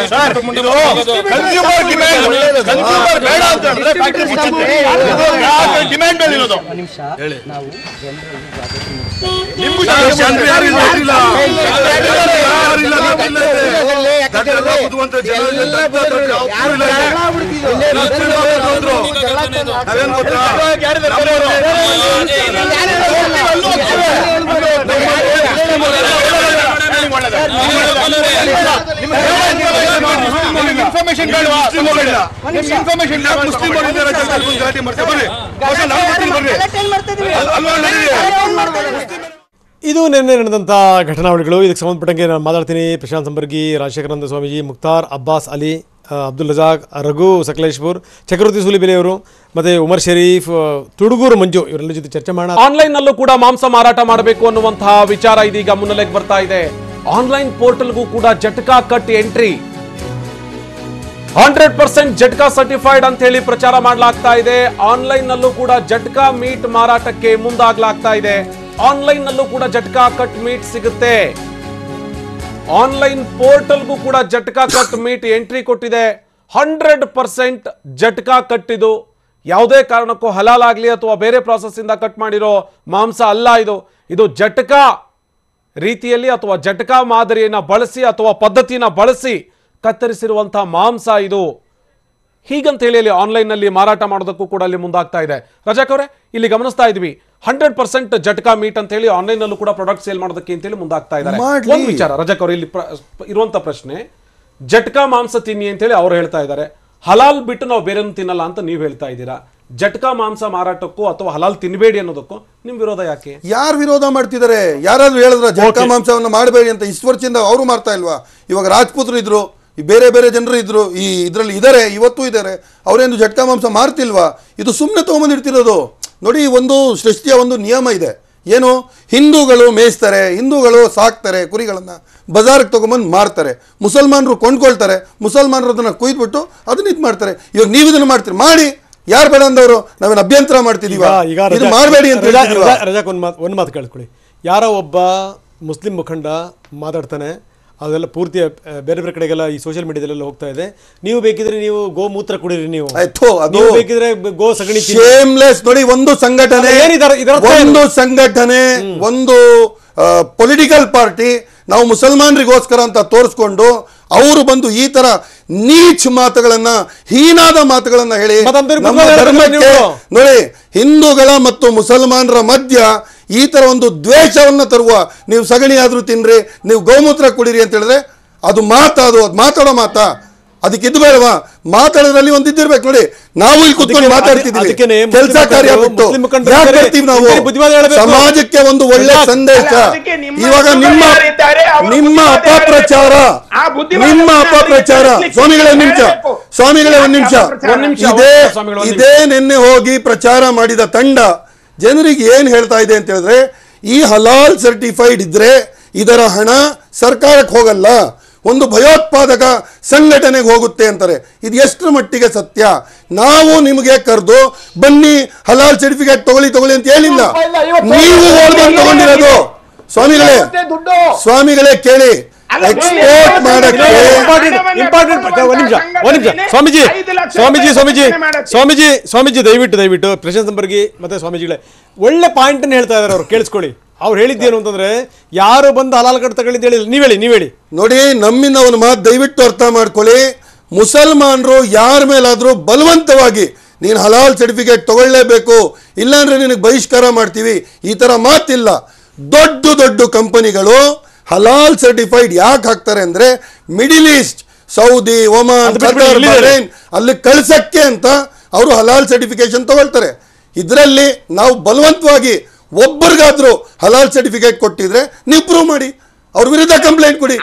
ನಾವೇನ್ ಗೊತ್ತಾ, ಇದು ನಿನ್ನೆ ನಡೆದಂಥ ಘಟನಾವಳಿಗಳು. ಇದಕ್ಕೆ ಸಂಬಂಧಪಟ್ಟಂಗೆ ನಾನು ಮಾತಾಡ್ತೀನಿ. ಪ್ರಶಾಂತ್ ಸಂಬರಗಿ, ರಾಜಶೇಖರಾನಂದ ಸ್ವಾಮೀಜಿ, ಮುಕ್ತಾರ್ ಅಬ್ಬಾಸ್ ಅಲಿ, ಅಬ್ದುಲ್ ರಜಾಕ್, ರಘು ಸಕಲೇಶ್ಪುರ್, ಚಕ್ರವರ್ತಿ ಸೂಲಿಬೆಲೆ ಅವರು, ಮತ್ತೆ ಉಮರ್ ಶರೀಫ್, ತುಡುಗೂರು ಮಂಜು ಇವರೆಲ್ಲ ಜೊತೆ ಚರ್ಚೆ ಮಾಡೋಣ. ಆನ್ಲೈನ್ ನಲ್ಲೂ ಕೂಡ ಮಾಂಸ ಮಾರಾಟ ಮಾಡಬೇಕು ಅನ್ನುವಂತಹ ವಿಚಾರ ಇದೀಗ ಮುನ್ನೆಲೆಗೆ ಬರ್ತಾ ಇದೆ. ಆನ್ಲೈನ್ ಪೋರ್ಟಲ್ಗೂ ಕೂಡ jhatka cut entry 100% jhatka certified ಅಂತ ಹೇಳಿ ಪ್ರಚಾರ ಮಾಡಲಾಗ್ತಾ ಇದೆ. ಆನ್ಲೈನ್ ನಲ್ಲೂ ಕೂಡ ಜಟ್ಕಾ ಮೀಟ್ ಮಾರಾಟಕ್ಕೆ ಮುಂದಾಗ್ಲಾಗ್ತಾ ಇದೆ. ಆನ್ಲೈನ್ ನಲ್ಲೂ ಕೂಡ ಜಟ್ಕಾ ಕಟ್ ಮೀಟ್ ಸಿಗುತ್ತೆ. ಆನ್ಲೈನ್ ಪೋರ್ಟಲ್ಗೂ ಕೂಡ ಜಟ್ಕಾ ಕಟ್ ಮೀಟ್ ಎಂಟ್ರಿ ಕೊಟ್ಟಿದೆ. 100% ಜಟ್ಕಾ ಕಟ್ ಇದು. ಯಾವುದೇ ಕಾರಣಕ್ಕೂ ಹಲಾಲ್ ಆಗಲಿ ಅಥವಾ ಬೇರೆ ಪ್ರಾಸೆಸ್ ಇಂದ ಕಟ್ ಮಾಡಿರೋ ಮಾಂಸ ಅಲ್ಲ ಇದು. ಇದು ಜಟ್ಕಾ ರೀತಿಯಲ್ಲಿ ಅಥವಾ ಜಟ್ಕಾ ಮಾದರಿಯನ್ನು ಬಳಸಿ ಅಥವಾ ಪದ್ಧತಿನ ಬಳಸಿ ಕತ್ತರಿಸಿರುವಂತಹ ಮಾಂಸ ಇದು. ಹೀಗಂತ ಹೇಳಿ ಅಲ್ಲಿ ಆನ್ಲೈನ್ನಲ್ಲಿ ಮಾರಾಟ ಮಾಡೋದಕ್ಕೂ ಕೂಡ ಅಲ್ಲಿ ಮುಂದಾಗ್ತಾ ಇದೆ. ರಜಾಕ್ ಅವರೇ, ಇಲ್ಲಿ ಗಮನಿಸ್ತಾ ಇದ್ವಿ 100% ಜಟ್ಕಾ ಮೀಟ್ ಅಂತ ಹೇಳಿ ಆನ್ಲೈನ್ ಕೂಡ ಪ್ರಾಡಕ್ಟ್ ಸೇಲ್ ಮಾಡೋದಕ್ಕೆ ಅಂತ ಹೇಳಿ ಮುಂದಾಗ್ತಾ ಇದ್ದಾರೆ. ಒಂದು ವಿಚಾರ ರಜಾಕ್ ಅವರು, ಇಲ್ಲಿ ಇರುವಂತ ಪ್ರಶ್ನೆ, ಜಟ್ಕಾ ಮಾಂಸ ತಿನ್ನಿ ಅಂತ ಹೇಳಿ ಅವ್ರು ಹೇಳ್ತಾ ಇದ್ದಾರೆ, ಹಲಾಲ್ ಬಿಟ್ಟು ನಾವು ಬೇರೆಯನ್ನು ತಿನ್ನಲ್ಲ ಅಂತ ನೀವು ಹೇಳ್ತಾ ಇದ್ದೀರಾ. ಜಟ್ಕಾ ಮಾಂಸ ಮಾರಾಟಕ್ಕೂ ಅಥವಾ ಹಲಾಲ್ ತಿನ್ಬೇಡಿ ಅನ್ನೋದಕ್ಕೂ ನಿಮ್ ವಿರೋಧ ಯಾಕೆ? ಯಾರು ವಿರೋಧ ಮಾಡ್ತಿದ್ದಾರೆ? ಯಾರಾದ್ರೂ ಹೇಳಿದ್ರ ಜಟ್ಕಾ ಮಾಂಸವನ್ನು ಮಾಡಬೇಡಿ ಅಂತ? ಇಷ್ಟು ವರ್ಷದಿಂದ ಅವರು ಮಾಡ್ತಾ ಇಲ್ವಾ? ಇವಾಗ ರಾಜ್ಪುತ್ರು ಇದ್ರು, ಬೇರೆ ಬೇರೆ ಜನರು ಇದ್ರು, ಈ ಇದರಲ್ಲಿ ಇದ್ದಾರೆ, ಇವತ್ತು ಇದ್ದಾರೆ. ಅವರೇನು ಜಟ್ಕಾ ಮಾಂಸ ಮಾರ್ತಿಲ್ವಾ? ಇದು ಸುಮ್ಮನೆ ತೊಗೊಂಬಂದಿರ್ತಿರೋದು. ನೋಡಿ, ಒಂದು ಸೃಷ್ಟಿಯ ಒಂದು ನಿಯಮ ಇದೆ. ಏನು? ಹಿಂದೂಗಳು ಮೇಯಿಸ್ತಾರೆ, ಹಿಂದೂಗಳು ಸಾಕ್ತಾರೆ ಕುರಿಗಳನ್ನು, ಬಜಾರ್ಗೆ ತೊಗೊಂಬಂದು ಮಾರ್ತಾರೆ. ಮುಸಲ್ಮಾನರು ಕೊಂಡ್ಕೊಳ್ತಾರೆ, ಮುಸಲ್ಮಾನರು ಅದನ್ನು ಕುಯ್ದುಬಿಟ್ಟು ಅದನ್ನ ಇದು ಮಾಡ್ತಾರೆ. ಇವಾಗ ನೀವು ಇದನ್ನು ಮಾಡ್ತೀರಿ, ಮಾಡಿ. ಯಾರು ಬೇಡ ಅಂದವರು? ನಾವೇನು ಅಭ್ಯಂತರ ಮಾಡ್ತಿದೀವ? ಇದು ಮಾಡಬೇಡಿ ಅಂತ. ರಜಾಕ್ ಒಂದು ಮಾತು ಕೇಳ್ಕೊಳ್ಳಿ. ಯಾರೋ ಒಬ್ಬ ಮುಸ್ಲಿಂ ಮುಖಂಡ ಮಾತಾಡ್ತಾನೆ, ಅದೆಲ್ಲ ಪೂರ್ತಿ ಬೇರೆ ಬೇರೆ ಕಡೆಗೆಲ್ಲ ಈ ಸೋಷಿಯಲ್ ಮೀಡಿಯಾದಲ್ಲೆಲ್ಲ ಹೋಗ್ತಾ ಇದೆ. ನೀವು ಬೇಕಿದ್ರೆ ನೀವು ಗೋಮೂತ್ರ ಕುಡೀರಿ, ನೀವು ಬೇಕಿದ್ರೆ ಗೋ ಸಗಣಿ. ಶೇಮ್ಲೆಸ್. ನೋಡಿ, ಒಂದು ಸಂಘಟನೆ, ಒಂದು ಪೊಲಿಟಿಕಲ್ ಪಾರ್ಟಿ ನಾವು ಮುಸಲ್ಮಾನರಿಗೋಸ್ಕರ ಅಂತ ತೋರಿಸ್ಕೊಂಡು ಅವರು ಬಂದು ಈ ತರ ನೀಚ್ ಮಾತುಗಳನ್ನ, ಹೀನಾದ ಮಾತುಗಳನ್ನ ಹೇಳಿ ನಮ್ಮ ಧರ್ಮಕ್ಕೆ, ನೋಡಿ, ಹಿಂದೂಗಳ ಮತ್ತು ಮುಸಲ್ಮಾನರ ಮಧ್ಯ ಈ ತರ ಒಂದು ದ್ವೇಷವನ್ನ ತರುವ, ನೀವು ಸಗಣಿ ಆದ್ರೂ ತಿನ್ರಿ, ನೀವು ಗೋಮೂತ್ರ ಕುಡೀರಿ ಅಂತ ಹೇಳಿದ್ರೆ ಅದು ಮಾತಾಡೋ ಮಾತಾ? ಅದಕ್ಕೆ ಇದು ಬೇಡವಾ? ಮಾತಾಡೋದ್ರಲ್ಲಿ ಒಂದು ಇದ್ದಿರ್ಬೇಕು. ನೋಡಿ, ನಾವು ಇಲ್ಲಿ ಕುತ್ಕೊಂಡು ಮಾತಾಡ್ತಿದ್ದೀವಿ, ಕೆಲಸ ಕಾರ್ಯ ಬಿಟ್ಟು ಯಾಕೆ ಬರ್ತೀವಿ ನಾವು? ಸಮಾಜಕ್ಕೆ ಒಂದು ಒಳ್ಳೆ ಸಂದೇಶ. ಇವಾಗ ನಿಮ್ಮ ಅಪಪ್ರಚಾರ, ಸ್ವಾಮಿಗಳೇ ಒಂದು ನಿಮಿಷ, ಇದೇ ನಿನ್ನೆ ಹೋಗಿ ಪ್ರಚಾರ ಮಾಡಿದ ತಂಡ ಜನರಿಗೆ ಏನ್ ಹೇಳ್ತಾ ಇದೆ ಅಂತ ಹೇಳಿದ್ರೆ, ಈ ಹಲಾಲ್ ಸರ್ಟಿಫೈಡ್ ಇದ್ರೆ ಇದರ ಹಣ ಸರ್ಕಾರಕ್ಕೆ ಹೋಗಲ್ಲ, ಒಂದು ಭಯೋತ್ಪಾದಕ ಸಂಘಟನೆಗೆ ಹೋಗುತ್ತೆ ಅಂತಾರೆ. ಇದು ಎಷ್ಟರ ಮಟ್ಟಿಗೆ ಸತ್ಯ? ನಾವು ನಿಮಗೆ ಕರೆದು ಬನ್ನಿ ಹಲಾಲ್ ಸರ್ಟಿಫಿಕೇಟ್ ತಗೊಳ್ಳಿ ಅಂತ ಹೇಳಿಲ್ಲ, ನೀವು ತಗೊಂಡಿರೋದು. ಸ್ವಾಮಿಗಳೇ ಕೇಳಿ, ಎಕ್ಸ್ಪೋರ್ಟ್ ಮಾಡಕ್ಕೆ ಸ್ವಾಮೀಜಿ ದಯವಿಟ್ಟು ಪ್ರಶಾಂತ್ ಸಂಬರ್ಗಿ ಮತ್ತೆ ಸ್ವಾಮೀಜಿಗಳೇ ಒಳ್ಳೆ ಪಾಯಿಂಟ್ ಅನ್ನು ಹೇಳ್ತಾ ಇದಾರೆ. ಅವ್ರು ಕೇಳಿಸ್ಕೊಳ್ಳಿ. ಅವ್ರು ಹೇಳಿದ್ದೇನು ಅಂತಂದ್ರೆ, ಯಾರು ಬಂದು ಹಲಾಲ್ ಕಟ್ ತಗೊಳ್ಳಿ ಹೇಳಿಲ್ಲ. ನೀವ್ ಹೇಳಿ. ನೋಡಿ, ನಮ್ಮಿಂದ ಒಂದು ಮಾತು ದಯವಿಟ್ಟು ಅರ್ಥ ಮಾಡ್ಕೊಳ್ಳಿ. ಮುಸಲ್ಮಾನರು ಯಾರ ಮೇಲಾದ್ರೂ ಬಲವಂತವಾಗಿ ನೀನು ಹಲಾಲ್ ಸರ್ಟಿಫಿಕೇಟ್ ತಗೊಳ್ಳೇಬೇಕು, ಇಲ್ಲಾಂದ್ರೆ ನಿನಗೆ ಬಹಿಷ್ಕಾರ ಮಾಡ್ತೀವಿ, ಈ ತರ ಮಾತಿಲ್ಲ. ದೊಡ್ಡ ಕಂಪನಿಗಳು ಹಲಾಲ್ ಸರ್ಟಿಫೈಡ್ ಯಾಕೆ ಹಾಕ್ತಾರೆ ಅಂದ್ರೆ, middle East, Saudi, Oman, Qatar, Bahrain ಅಲ್ಲಿ ಕಳ್ಸಕ್ಕೆ ಅಂತ ಅವರು ಹಲಾಲ್ ಸರ್ಟಿಫಿಕೇಶನ್ ತಗೊಳ್ತಾರೆ. ಇದರಲ್ಲಿ ನಾವು ಬಲವಂತವಾಗಿ ಒಬ್ಬರಿಗಾದ್ರೂ ಹಲಾಲ್ ಸರ್ಟಿಫಿಕೇಟ್ ಕೊಟ್ಟಿದ್ರೆ ನೀವು ಪ್ರೂವ್ ಮಾಡಿ, ಅವ್ರ ವಿರುದ್ಧ ಕಂಪ್ಲೇಂಟ್ ಕೊಡಿ.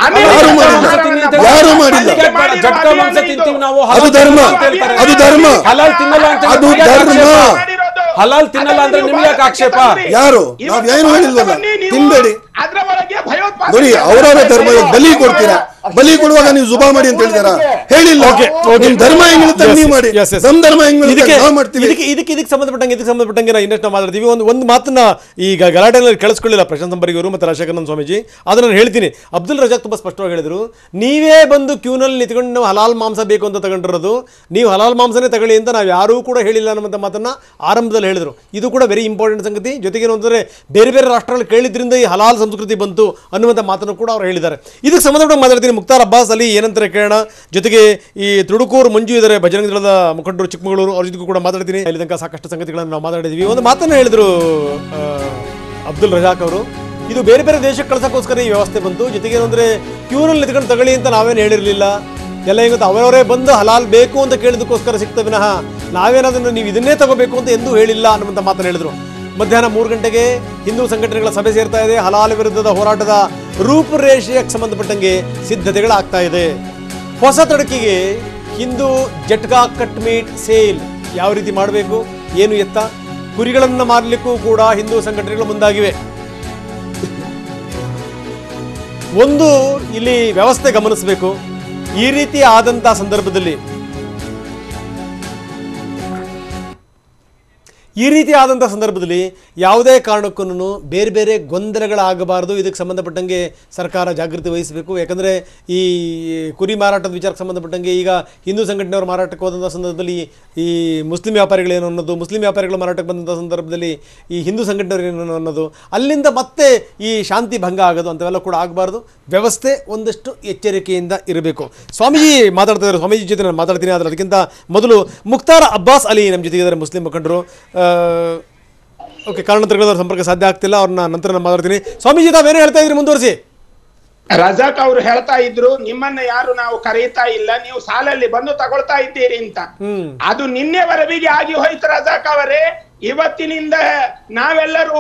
ಯಾರು ಮಾಡಿಲ್ಲ. ಅದು ಧರ್ಮ. ಹಲಾಲ್ ತಿನ್ನಲ್ಲ ಅಂದ್ರೆ ನಿಮ್ಗೆ ಯಾಕೆ ಆಕ್ಷೇಪ? ಯಾರು? ನಾವೇನು ಹೇಳಿಲ್ವಲ್ಲ, ತಿನ್ಬೇಡಿ. ನೋಡಿ, ಅವರವರ ಧರ್ಮ. ಬಲಿ ಕೊಡ್ತೀರಾ, ಬಲಿ ಕೊಡುವಾಗ ನೀವು ಜುಬಾ ಮಾಡಿ ಅಂತ ಹೇಳ್ತಾರ? ಹೇಳಿಲ್ಲ. ನಿಮ್ ಧರ್ಮ ಹೆಂಗಿರುತ್ತೆ ನೀವು ಮಾಡಿ, ನಮ್ ಧರ್ಮ ಹೆಂಗಿರುತ್ತೆ ನಾವು ಮಾಡ್ತೀವಿ. ಇದಕ್ಕೆ ಸಂಬಂಧಪಟ್ಟಂಗೆ ನಾವು ಇನ್ನಷ್ಟು ಮಾತಾಡ್ತೀವಿ. ಒಂದು ಮಾತನ್ನ ಈಗ ಗಲಾಟೆಯಲ್ಲಿ ಕೇಳಿಸ್ಕೊಳ್ಳಿಲ್ಲ ಪ್ರಶಾಂತ್ ಸಂಬರ್ಗಿ ಅವರು ಮತ್ತೆ ರಾಜಶೇಖರಾನಂದ ಸ್ವಾಮೀಜಿ. ಅದನ್ನ ನಾನು ಹೇಳ್ತೀನಿ. ಅಬ್ದುಲ್ ರಜಾಕ್ ತುಂಬಾ ಸ್ಪಷ್ಟವಾಗಿ ಹೇಳಿದ್ರು, ನೀವೇ ಬಂದು ಕ್ಯೂನಲ್ಲಿ ನಿಂತ್ಕೊಂಡು ನಾವು ಹಲಾಲ್ ಮಾಂಸ ಬೇಕು ಅಂತ ತಗೊಂಡಿರೋದು, ನೀವು ಹಲಾಲ್ ಮಾಂಸನೇ ತಗೊಳ್ಳಿ ಅಂತ ನಾವು ಯಾರೂ ಕೂಡ ಹೇಳಿಲ್ಲ ಅನ್ನುವಂಥ ಮಾತನ್ನ ಆರಂಭದಲ್ಲಿ ಹೇಳಿದ್ರು. ಇದು ಕೂಡ ವೆರಿ ಇಂಪಾರ್ಟೆಂಟ್ ಸಂಗತಿ. ಜೊತೆಗೆ ಏನಂದ್ರೆ, ಬೇರೆ ಬೇರೆ ರಾಷ್ಟ್ರಗಳಲ್ಲಿ ಕೇಳಿದ್ರಿಂದ ಈ ಹಲಾಲ್ ಸಂಸ್ಕೃತಿ ಬಂತು ಅನ್ನುವಂಥ ಮಾತನ್ನು ಕೂಡ ಅವರು ಹೇಳಿದ್ದಾರೆ. ಇದಕ್ಕೆ ಸಂಬಂಧಪಟ್ಟ ಮಾತಾಡ್ತೀನಿ. ಮುಕ್ತಾರ್ ಅಬ್ಬಾಸ್ ಅಲಿ ಏನಂತಾರೆ ಕೇಳೋಣ. ಜೊತೆಗೆ ಈ ತುಡುಕೂರು ಮಂಜು ಇದ್ದಾರೆ, ಬಜರಂಗ ದಳದ ಮುಖಂಡರು ಚಿಕ್ಕಮಗಳೂರು, ಅವ್ರ ಜೊತೆಗೂ ಕೂಡ ಮಾತಾಡ್ತೀನಿ. ಇಲ್ಲಿ ತನಕ ಸಾಕಷ್ಟು ಸಂಗತಿಗಳನ್ನು ನಾವು ಮಾತಾಡಿದ್ವಿ. ಒಂದು ಮಾತನ್ನ ಹೇಳಿದ್ರು ಅಬ್ದುಲ್ ರಜಾಕ್ ಅವರು, ಇದು ಬೇರೆ ಬೇರೆ ದೇಶಕ್ಕೆ ಕಳ್ಸೋಕ್ಕೋಸ್ಕರ ಈ ವ್ಯವಸ್ಥೆ ಬಂತು. ಜೊತೆಗೆ ಏನಂದ್ರೆ, ಕ್ಯೂನಲ್ಲಿ ನಿಂತ್ಕೊಂಡು ತಗೊಳ್ಳಿ ಅಂತ ನಾವೇನು ಹೇಳಿರಲಿಲ್ಲ. ಎಲ್ಲ ಹೆಂಗುತ್ತೆ, ಅವರವರೇ ಬಂದು ಹಲಾಲ್ ಬೇಕು ಅಂತ ಕೇಳಿದಕ್ಕೋಸ್ಕರ ಸಿಗ್ತ ವಿನಃ ನಾವೇನಾದ್ರೂ ನೀವು ಇದನ್ನೇ ತಗೋಬೇಕು ಅಂತ ಎಂದೂ ಹೇಳಿಲ್ಲ ಅನ್ನುವಂಥ ಮಾತನ್ನು ಹೇಳಿದ್ರು. ಮಧ್ಯಾಹ್ನ 3 ಗಂಟೆಗೆ ಹಿಂದೂ ಸಂಘಟನೆಗಳ ಸಭೆ ಸೇರ್ತಾ ಇದೆ. ಹಲಾಲ್ ವಿರುದ್ಧದ ಹೋರಾಟದ ರೂಪುರೇಷೆಗೆ ಸಂಬಂಧಪಟ್ಟಂಗೆ ಸಿದ್ಧತೆಗಳಾಗ್ತಾ ಇದೆ. ಹೊಸ ತಡಕಿಗೆ Hindu jhatka cut meat sale ಯಾವ ರೀತಿ ಮಾಡಬೇಕು, ಏನು ಎತ್ತ, ಕುರಿಗಳನ್ನು ಮಾರಲಿಕ್ಕೂ ಕೂಡ ಹಿಂದೂ ಸಂಘಟನೆಗಳು ಮುಂದಾಗಿವೆ. ಒಂದು ಇಲ್ಲಿ ವ್ಯವಸ್ಥೆ ಗಮನಿಸಬೇಕು. ಈ ರೀತಿ ಆದಂತಹ ಸಂದರ್ಭದಲ್ಲಿ ಈ ರೀತಿ ಆದಂಥ ಸಂದರ್ಭದಲ್ಲಿ ಯಾವುದೇ ಕಾರಣಕ್ಕೂ ಬೇರೆ ಬೇರೆ ಗೊಂದಲಗಳಾಗಬಾರ್ದು. ಇದಕ್ಕೆ ಸಂಬಂಧಪಟ್ಟಂಗೆ ಸರ್ಕಾರ ಜಾಗೃತಿ ವಹಿಸಬೇಕು. ಯಾಕಂದರೆ ಈ ಕುರಿ ಮಾರಾಟದ ವಿಚಾರಕ್ಕೆ ಸಂಬಂಧಪಟ್ಟಂಗೆ ಈಗ ಹಿಂದೂ ಸಂಘಟನೆಯವರು ಮಾರಾಟಕ್ಕೆ ಹೋದಂಥ ಸಂದರ್ಭದಲ್ಲಿ ಈ ಮುಸ್ಲಿಂ ವ್ಯಾಪಾರಿಗಳೇನು ಅನ್ನೋದು, ಮುಸ್ಲಿಂ ವ್ಯಾಪಾರಿಗಳು ಮಾರಾಟಕ್ಕೆ ಬಂದಂಥ ಸಂದರ್ಭದಲ್ಲಿ ಈ ಹಿಂದೂ ಸಂಘಟನೆಯವರು ಏನು ಅನ್ನೋದು, ಅಲ್ಲಿಂದ ಮತ್ತೆ ಈ ಶಾಂತಿ ಭಂಗ ಆಗೋದು ಅಂಥವೆಲ್ಲ ಕೂಡ ಆಗಬಾರ್ದು. ವ್ಯವಸ್ಥೆ ಒಂದಷ್ಟು ಎಚ್ಚರಿಕೆಯಿಂದ ಇರಬೇಕು. ಸ್ವಾಮೀಜಿ ಮಾತಾಡ್ತಾ ಇದ್ದಾರೆ, ಸ್ವಾಮೀಜಿ ಜೊತೆ ನಾನು ಮಾತಾಡ್ತೀನಿ. ಆದರೆ ಅದಕ್ಕಿಂತ ಮೊದಲು ಮುಖ್ತಾರ್ ಅಬ್ಬಾಸ್ ಅಲಿ ನಮ್ಮ ಜೊತೆಗೆ ಇದ್ದಾರೆ, ಮುಸ್ಲಿಂ ಮುಖಂಡರು. ಓಕೆ, ಕಾರಣಾಂತರಗಳ ಸಂಪರ್ಕ ಸಾಧ್ಯ ಆಗ್ತಿಲ್ಲ, ಅವ್ರನ್ನ ನಂತರ ನಾನು ಮಾತಾಡ್ತೀನಿ. ಸ್ವಾಮೀಜಿ ತಾವೇನು ಹೇಳ್ತಾ ಇದ್ರಿ, ಮುಂದುವರಿಸಿ. ರಜಾಕ್ ಅವರು ಹೇಳ್ತಾ ಇದ್ರು, ನಿಮ್ಮನ್ನ ಯಾರು ನಾವು ಕರೀತಾ ಇಲ್ಲ, ನೀವು ಸಾಲಲ್ಲಿ ಬಂದು ತಗೊಳ್ತಾ ಇದ್ದೀರಿ ಅಂತ. ಅದು ನಿನ್ನೆವರೆಗೆ ಆಗಿ ಹೋಯ್ತು ರಜಾಕ್ ಅವರೇ. ಇವತ್ತಿನಿಂದ ನಾವೆಲ್ಲರೂ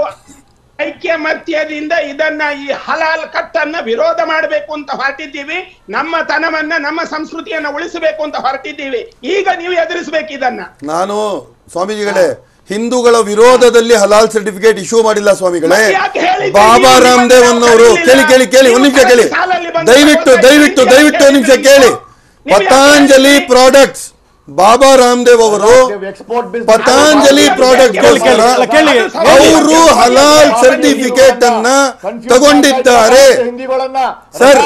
ಐಕ್ಯಮತ್ಯದಿಂದ ಇದನ್ನ ಈ ಹಲಾಲ್ ಕಟ್ಟನ್ನ ವಿರೋಧ ಮಾಡಬೇಕು ಅಂತ ಹೊರಟಿದ್ದೀವಿ. ನಮ್ಮ ತನವನ್ನ, ನಮ್ಮ ಸಂಸ್ಕೃತಿಯನ್ನ ಉಳಿಸಬೇಕು ಅಂತ ಹೊರಟಿದ್ದೀವಿ. ಈಗ ನೀವು ಎದುರಿಸಬೇಕು ಇದನ್ನ. ನಾನು ಸ್ವಾಮೀಜಿಗಳೇ, ಹಿಂದೂಗಳ ವಿರೋಧದಲ್ಲಿ ಹಲಾಲ್ ಸರ್ಟಿಫಿಕೇಟ್ ಇಶ್ಯೂ ಮಾಡಿಲ್ಲ ಸ್ವಾಮಿಗಳೇ. ಬಾಬಾ ರಾಮದೇವ್ ಅನ್ನೋರು ಕೇಳಿ ಒಂದು ನಿಮಿಷ ಕೇಳಿ, ದಯವಿಟ್ಟು ಒಂದು ನಿಮಿಷ ಕೇಳಿ. ಪತಾಂಜಲಿ ಪ್ರಾಡಕ್ಟ್ಸ್, ಬಾಬಾ ರಾಮದೇವ್ ಅವರು ಪತಾಂಜಲಿ ಪ್ರಾಡಕ್ಟ್ ಅವರು ಹಲಾಲ್ ಸರ್ಟಿಫಿಕೇಟ್ ಅನ್ನ ತಗೊಂಡಿದ್ದಾರೆ. ಸರ್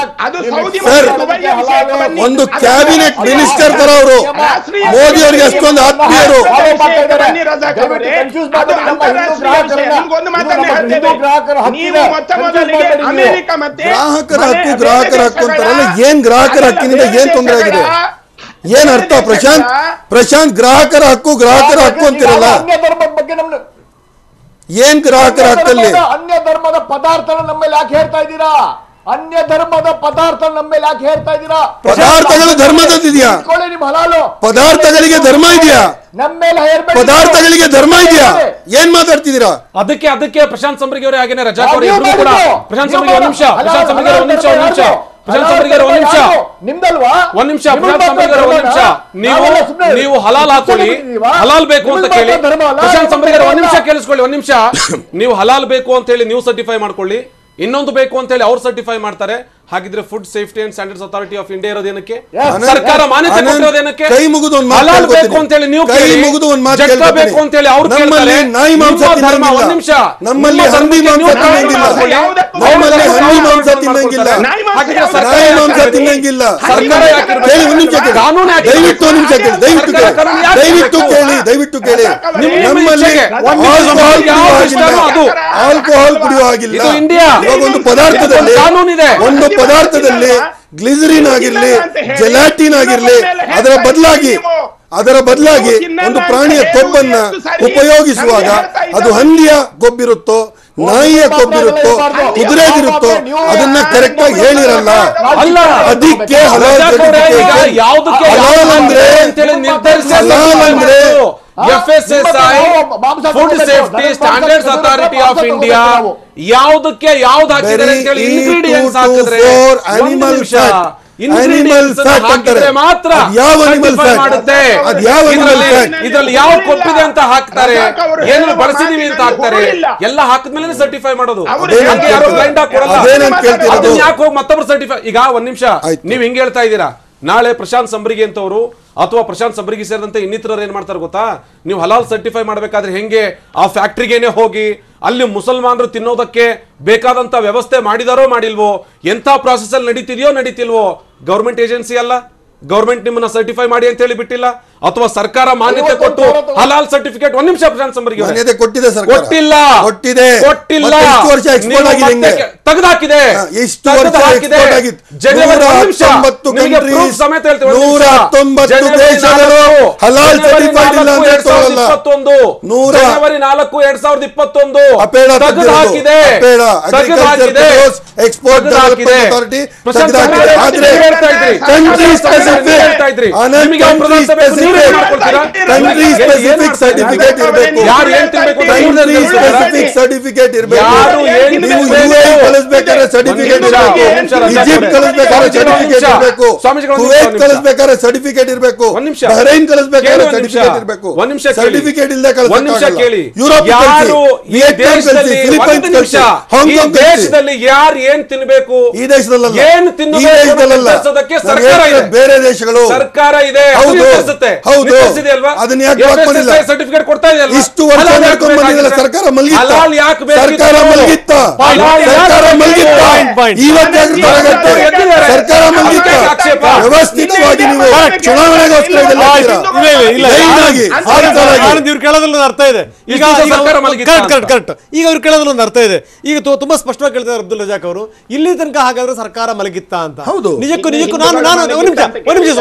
ಒಂದು ಕ್ಯಾಬಿನೆಟ್ ಮಿನಿಸ್ಟರ್ ತರ ಅವರು ಮೋದಿ ಅವರಿಗೆ ಅಷ್ಟೊಂದು ಆತ್ಮೀಯರು. ಗ್ರಾಹಕರ ಹಕ್ಕು ಅಂತಾರಲ್ಲ, ಏನ್ ಗ್ರಾಹಕರ ಹಕ್ಕಿನಿಂದ ಏನ್ ತೊಂದರೆ ಆಗಿದೆ? ಏನ್ ಅರ್ಥ ಪ್ರಶಾಂತ್? ಗ್ರಾಹಕರ ಹಕ್ಕು ಅಂತಿರಲ್ಲ, ಏನ್ ಗ್ರಾಹಕರ ಹಕ್ಕಲ್ಲಿ? ಅನ್ಯ ಧರ್ಮದ ಪದಾರ್ಥ ನಮ್ಮ ಮೇಲೆ ಯಾಕೆ ಹೇಳ್ತಾ ಇದ್ದೀರಾ? ಅನ್ಯ ಧರ್ಮದ ಪದಾರ್ಥ ನಮ್ಮ ಮೇಲೆ ಯಾಕೆ ಹೇಳ್ತಾ ಇದ್ದೀರಾ? ಪದಾರ್ಥಗಳು ಧರ್ಮದಲ್ಲಿದೆಯಾ? ಪದಾರ್ಥಗಳಿಗೆ ಧರ್ಮ ಇದೆಯಾ? ಪದಾರ್ಥಗಳಿಗೆ ಧರ್ಮ ಇದೆಯಾ? ಏನ್ ಮಾತಾಡ್ತಿದ್ದೀರಾ? ಅದಕ್ಕೆ ಪ್ರಶಾಂತ್ ಸಂಬರ್ಗಿ ಅವರೇ ಹಾಗೇನೆ ರಜಾಕ್ ಅವರು ಇಬ್ರು ಕೂಡ. ಪ್ರಶಾಂತ್ ಸಂಬರ್ಗಿ ಒಂದ್ ನಿಮಿಷ, ಪ್ರಶಾಂತ್ ಸಂಬರ್ಗಿ ಒಂದ್ ನಿಮಿಷ, ಪ್ರಶಾಂತ್ ಸಂಬರ್ಗಿ ಒಂದ್ ನಿಮಿಷ, ಒಂದ್ ನಿಮಿಷ, ಪ್ರಶಾಂತ್ ಸಂಬರ್ಗಿ ಒಂದ್ ನಿಮಿಷ. ನೀವು ಹಲಾಲ್ ಹಾಕೊಳ್ಳಿ, ಹಲಾಲ್ ಬೇಕು ಅಂತ ಕೇಳಿ. ಪ್ರಶಾಂತ್ ಸಂಬರ್ಗಿ ಒಂದ್ ನಿಮಿಷ ಕೇಳಿಸ್ಕೊಳ್ಳಿ, ಒಂದ್ ನಿಮಿಷ. ನೀವು ಹಲಾಲ್ ಬೇಕು ಅಂತ ಹೇಳಿ ನೀವು ಸರ್ಟಿಫೈ ಮಾಡ್ಕೊಳ್ಳಿ, ಇನ್ನೊಂದು ಬೇಕು ಅಂತ ಹೇಳಿ ಅವ್ರು ಸರ್ಟಿಫೈ ಮಾಡ್ತಾರೆ. ಹಾಗಿದ್ರೆ food safety and standards authority of India ಇರೋದೇನಕ್ಕೆ? ಸರ್ಕಾರ ಮಾನ್ಯತೆ ಕೊಟ್ಟಿರೋದೇನಕ್ಕೆ? ಹಲಾಲ್ ಬೇಕು ಅಂತ ಹೇಳಿ ನೀವು ಕೇಳಿ, ಜಟ್ಕಾ ಬೇಕು ಅಂತ ಹೇಳಿ ಅವ್ರು ಕೇಳ್ತಾರೆ. ಧರ್ಮ, ಒಂದ್ ನಿಮಿಷ, ನಮ್ಮಲ್ಲಿ ಹಂದಿ ಮಾಂಸ ತಿನ್ನಂಗಿಲ್ಲ, ನಮ್ಮಲ್ಲಿ ಹಂದಿ ಮಾಂಸ ತಿನ್ನಂಗಿಲ್ಲ, ಹಾಗಿದ್ರೆ ನಾಯಿ ಮಾಂಸ ತಿನ್ನಂಗಿಲ್ಲ. ಸರ್ಕಾರ ಕೇಳಿ, ಒಂದ್ ನಿಮಿಷ ಕೇಳಿ, ದಯವಿಟ್ಟು ಒಂದ್ ನಿಮಿಷ ಕೇಳಿ, ದಯವಿಟ್ಟು ಕೇಳಿ. ನಮ್ಮಲ್ಲಿ ಆಲ್ಕೋಹಾಲ್ ಕುಡಿಯುವ ಹಾಗಿಲ್ಲ. ಒಂದು ಪದಾರ್ಥದಲ್ಲಿ ಗ್ಲಿಸರಿನ್ ಆಗಿರ್ಲಿ, ಜೆಲಾಟಿನ್ ಆಗಿರ್ಲಿ, ಅದರ ಬದಲಾಗಿ ಒಂದು ಪ್ರಾಣಿಯ ಕೊಬ್ಬನ್ನ ಉಪಯೋಗಿಸುವಾಗ ಅದು ಹಂದಿಯ ಕೊಬ್ಬಿರುತ್ತೋ, ನಾಯಿಯ ಕೊಬ್ಬಿರುತ್ತೋ, ಕುದುರೆದಿರುತ್ತೋ, ಅದನ್ನ ಕರೆಕ್ಟ್ ಆಗಿ ಹೇಳಿರಲ್ಲ. ಅದಕ್ಕೆ ಹಲಾಲ್ ಅಂದ್ರೆ FSSAI food safety standards authority of India ಯಾವುದಕ್ಕೆ ಯಾವ್ದು ಹಾಕಿದ್ದಾರೆ ಅಂತ ಹೇಳಿ ಇಂಗ್ರೀಡಿಯೆಂಟ್ಸ್ ಹಾಕಿದ್ರೆ ಮಾತ್ರ ಮಾಡುತ್ತೆ. ಇದ್ರಲ್ಲಿ ಯಾವ ಕೊಬ್ಬಿದೆ ಅಂತ ಹಾಕ್ತಾರೆ, ಏನು ಬಳಸಿದೀವಿ ಅಂತ ಹಾಕ್ತಾರೆ, ಎಲ್ಲ ಹಾಕಿದ್ಮೇಲೆ ಸರ್ಟಿಫೈ ಮಾಡೋದು. ಯಾರು ಬ್ಲೈಂಡ್ ಆಗಿ ಕೊಡಲ್ಲ. ಯಾಕೆ ಹೋಗಿ ಮತ್ತೊಬ್ರು ಸರ್ಟಿಫೈ? ಈಗ ಒಂದ್ ನಿಮಿಷ, ನೀವ್ ಹಿಂಗ್ ಹೇಳ್ತಾ ಇದ್ದೀರಾ, ನಾಳೆ ಪ್ರಶಾಂತ್ ಸಂಬರ್ಗಿ ಅಂತವರು ಅಥವಾ ಪ್ರಶಾಂತ್ ಸಂಬರ್ಗಿ ಸೇರಿದಂತೆ ಇನ್ನಿತರರು ಏನ್ ಮಾಡ್ತಾರೆ ಗೊತ್ತಾ? ನೀವು ಹಲಾಲ್ ಸರ್ಟಿಫೈ ಮಾಡಬೇಕಾದ್ರೆ ಹೆಂಗೆ ಆ ಫ್ಯಾಕ್ಟ್ರಿಗೇನೆ ಹೋಗಿ ಅಲ್ಲಿ ಮುಸಲ್ಮಾನರು ತಿನ್ನೋದಕ್ಕೆ ಬೇಕಾದಂತ ವ್ಯವಸ್ಥೆ ಮಾಡಿದಾರೋ ಮಾಡಿಲ್ವೋ, ಎಂಥ ಪ್ರಾಸೆಸ್ ಅಲ್ಲಿ ನಡೀತಿಲ್ವೋ, ಗವರ್ಮೆಂಟ್ ಏಜೆನ್ಸಿ ಅಲ್ಲ, ಗವರ್ಮೆಂಟ್ ನಿಮ್ಮನ್ನ ಸರ್ಟಿಫೈ ಮಾಡಿ ಅಂತ ಹೇಳಿ ಬಿಟ್ಟಿಲ್ಲ, ಅಥವಾ ಸರ್ಕಾರ ಮಾನ್ಯತೆ ಕೊಟ್ಟು ಹಲಾಲ್ ಸರ್ಟಿಫಿಕೇಟ್. ಒಂದ್ ನಿಮಿಷ ಪ್ರಶಾಂತ್ ಸಂಬರ್ಗಿ ಮಾನ್ಯತೆ ಕೊಟ್ಟಿದೆ, ಕೊಟ್ಟಿಲ್ಲ, ತೆಗೆದಾಕಿದೆ. ಜನವರಿ 19 ಸಮೇತ ಹೇಳ್ತೇವೆ, 119 ದೇಶಗಳು ಹಲಾಲ್ ಸರ್ಟಿಫೈಡ್ ಇಲ್ಲ ಅಂತ ಹೇಳಲ್ಲ. 2021 ಜನವರಿ 4 2021 ತೆಗೆದಾಕಿದೆ. ಎಕ್ಸ್ಪೋರ್ಟ್ ಡೆವಲಪ್ಮೆಂಟ್ ಅಥಾರಿಟಿ ತೆಗೆದಾಕಿದೆ. ಆದ್ರೆ ಕಂಟ್ರಿ ಸ್ಪೆಸಿಫಿಕ್ ಸರ್ಟಿಫಿಕೇಟ್ ಇರಬೇಕು. ಸರ್ಟಿಫಿಕೇಟ್ ಇರಬೇಕು. ನೀವು UAE ಕಳಿಸಬೇಕಾದ್ರೆ ಸರ್ಟಿಫಿಕೇಟ್ ಇರಬೇಕು, ಈಜಿಪ್ಟ್ ಕಳಿಸಬೇಕಾದ್ರೆ ಸರ್ಟಿಫಿಕೇಟ್ ಇರಬೇಕು, ಕುವೈತ್ ಕಳಿಸಬೇಕಾದ್ರೆ ಸರ್ಟಿಫಿಕೇಟ್ ಇರಬೇಕು, ಬಹರೈನ್ ಕಳಿಸಬೇಕಾದ್ರೆ ಸರ್ಟಿಫಿಕೇಟ್ ಇರಬೇಕು. ಸರ್ಟಿಫಿಕೇಟ್ ಇಲ್ಲದೆ ಕಳಿಸಕ್ಕಾಗಲ್ಲ. ಯುರೋಪ್ ಕಳಿಸಿ, ವಿಯೆಟ್ನಾಂ ಕಳಿಸಿ, ಫಿಲಿಪೈನ್ಸ್ ಕಳಿಸಿ, ಹಾಂಗ್ಕಾಂಗ್ ಕಳಿಸಿ. ದೇಶದಲ್ಲಿ ಯಾರು ಏನ್ ತಿನ್ಬೇಕು, ಈ ದೇಶದಲ್ಲ, ಏನು ತಿನ್ನಬೇಕು, ಬೇರೆ ದೇಶಗಳು ಸರ್ಕಾರ ಇದೆ. ಹೌದು, ಹೌದು. ನಿರ್ಧರಿಸಿದೆಯಲ್ವಾ? ಅದನ್ನ ಯಾಕೆ ಬ್ಲಾಕ್ ಮಾಡಿಲ್ಲ? ಸರ್ಟಿಫಿಕೇಟ್ ಕೊಡ್ತಾ ಇದೆಯಲ್ವಾ? ಇಷ್ಟು ವರ್ಷ ಹಲಾಲ್ ಯಾಕೆ ನಡ್ಕೊಂಡು ಬಂದಿದ್ದಲ್ಲ ಬೇಕಾಗಿತ್ತು? ಸರ್ಕಾರ ಮಲಗಿತ್ತ? ಹಲಾಲ್ ಯಾಕೆ ಬೇಕಿತ್ತು? ಸರ್ಕಾರ ಮಲಗಿತ್ತ? ಹಲಾಲ್ ಯಾಕೆ ಸರ್ಕಾರ ಮಲಗಿತ್ತ? ಪಾಯಿಂಟ್. ಇವತ್ತು ಸರ್ಕಾರ ಮಲಗಿತ್ತ? ಆಕ್ಷೇಪ. ವ್ಯವಸ್ಥಿತವಾಗಿ ನೀವು ಚುನಾವಣೆಗೋಸ್ಕರ ಇದೆಲ್ಲ ಮಾಡ್ತೀರಾ? ಲೈನ್ ಆಗಿ, ಹಾರ್ತಾಗಿ. ಇವ್ರು ಕೇಳೋದ್ರಲ್ಲಿ ಒಂದು ಅರ್ಥ ಇದೆ. ಈಗ ಸರ್ಕಾರ ಮಲಗಿತ್ತಾ ಅಂತ. ಕರೆಕ್ಟ್. ಈಗ ಅವ್ರು ಕೇಳೋದ್ರಲ್ಲಿ ಒಂದು ಅರ್ಥ ಇದೆ. ಈಗ ತುಂಬಾ ಸ್ಪಷ್ಟವಾಗಿ ಕೇಳ್ತಾರೆ ಅಬ್ದುಲ್ ರಜಾಕ್ ಅವರು, ಇಲ್ಲಿ ತನಕ ಹಾಗಾದ್ರೆ ಸರ್ಕಾರ ಮಲಗಿತ್ತ ಅಂತ. ಹೌದು. ನಿಜಕ್ಕೂ ನಾನು ಒಂದು ನಿಮಿಷ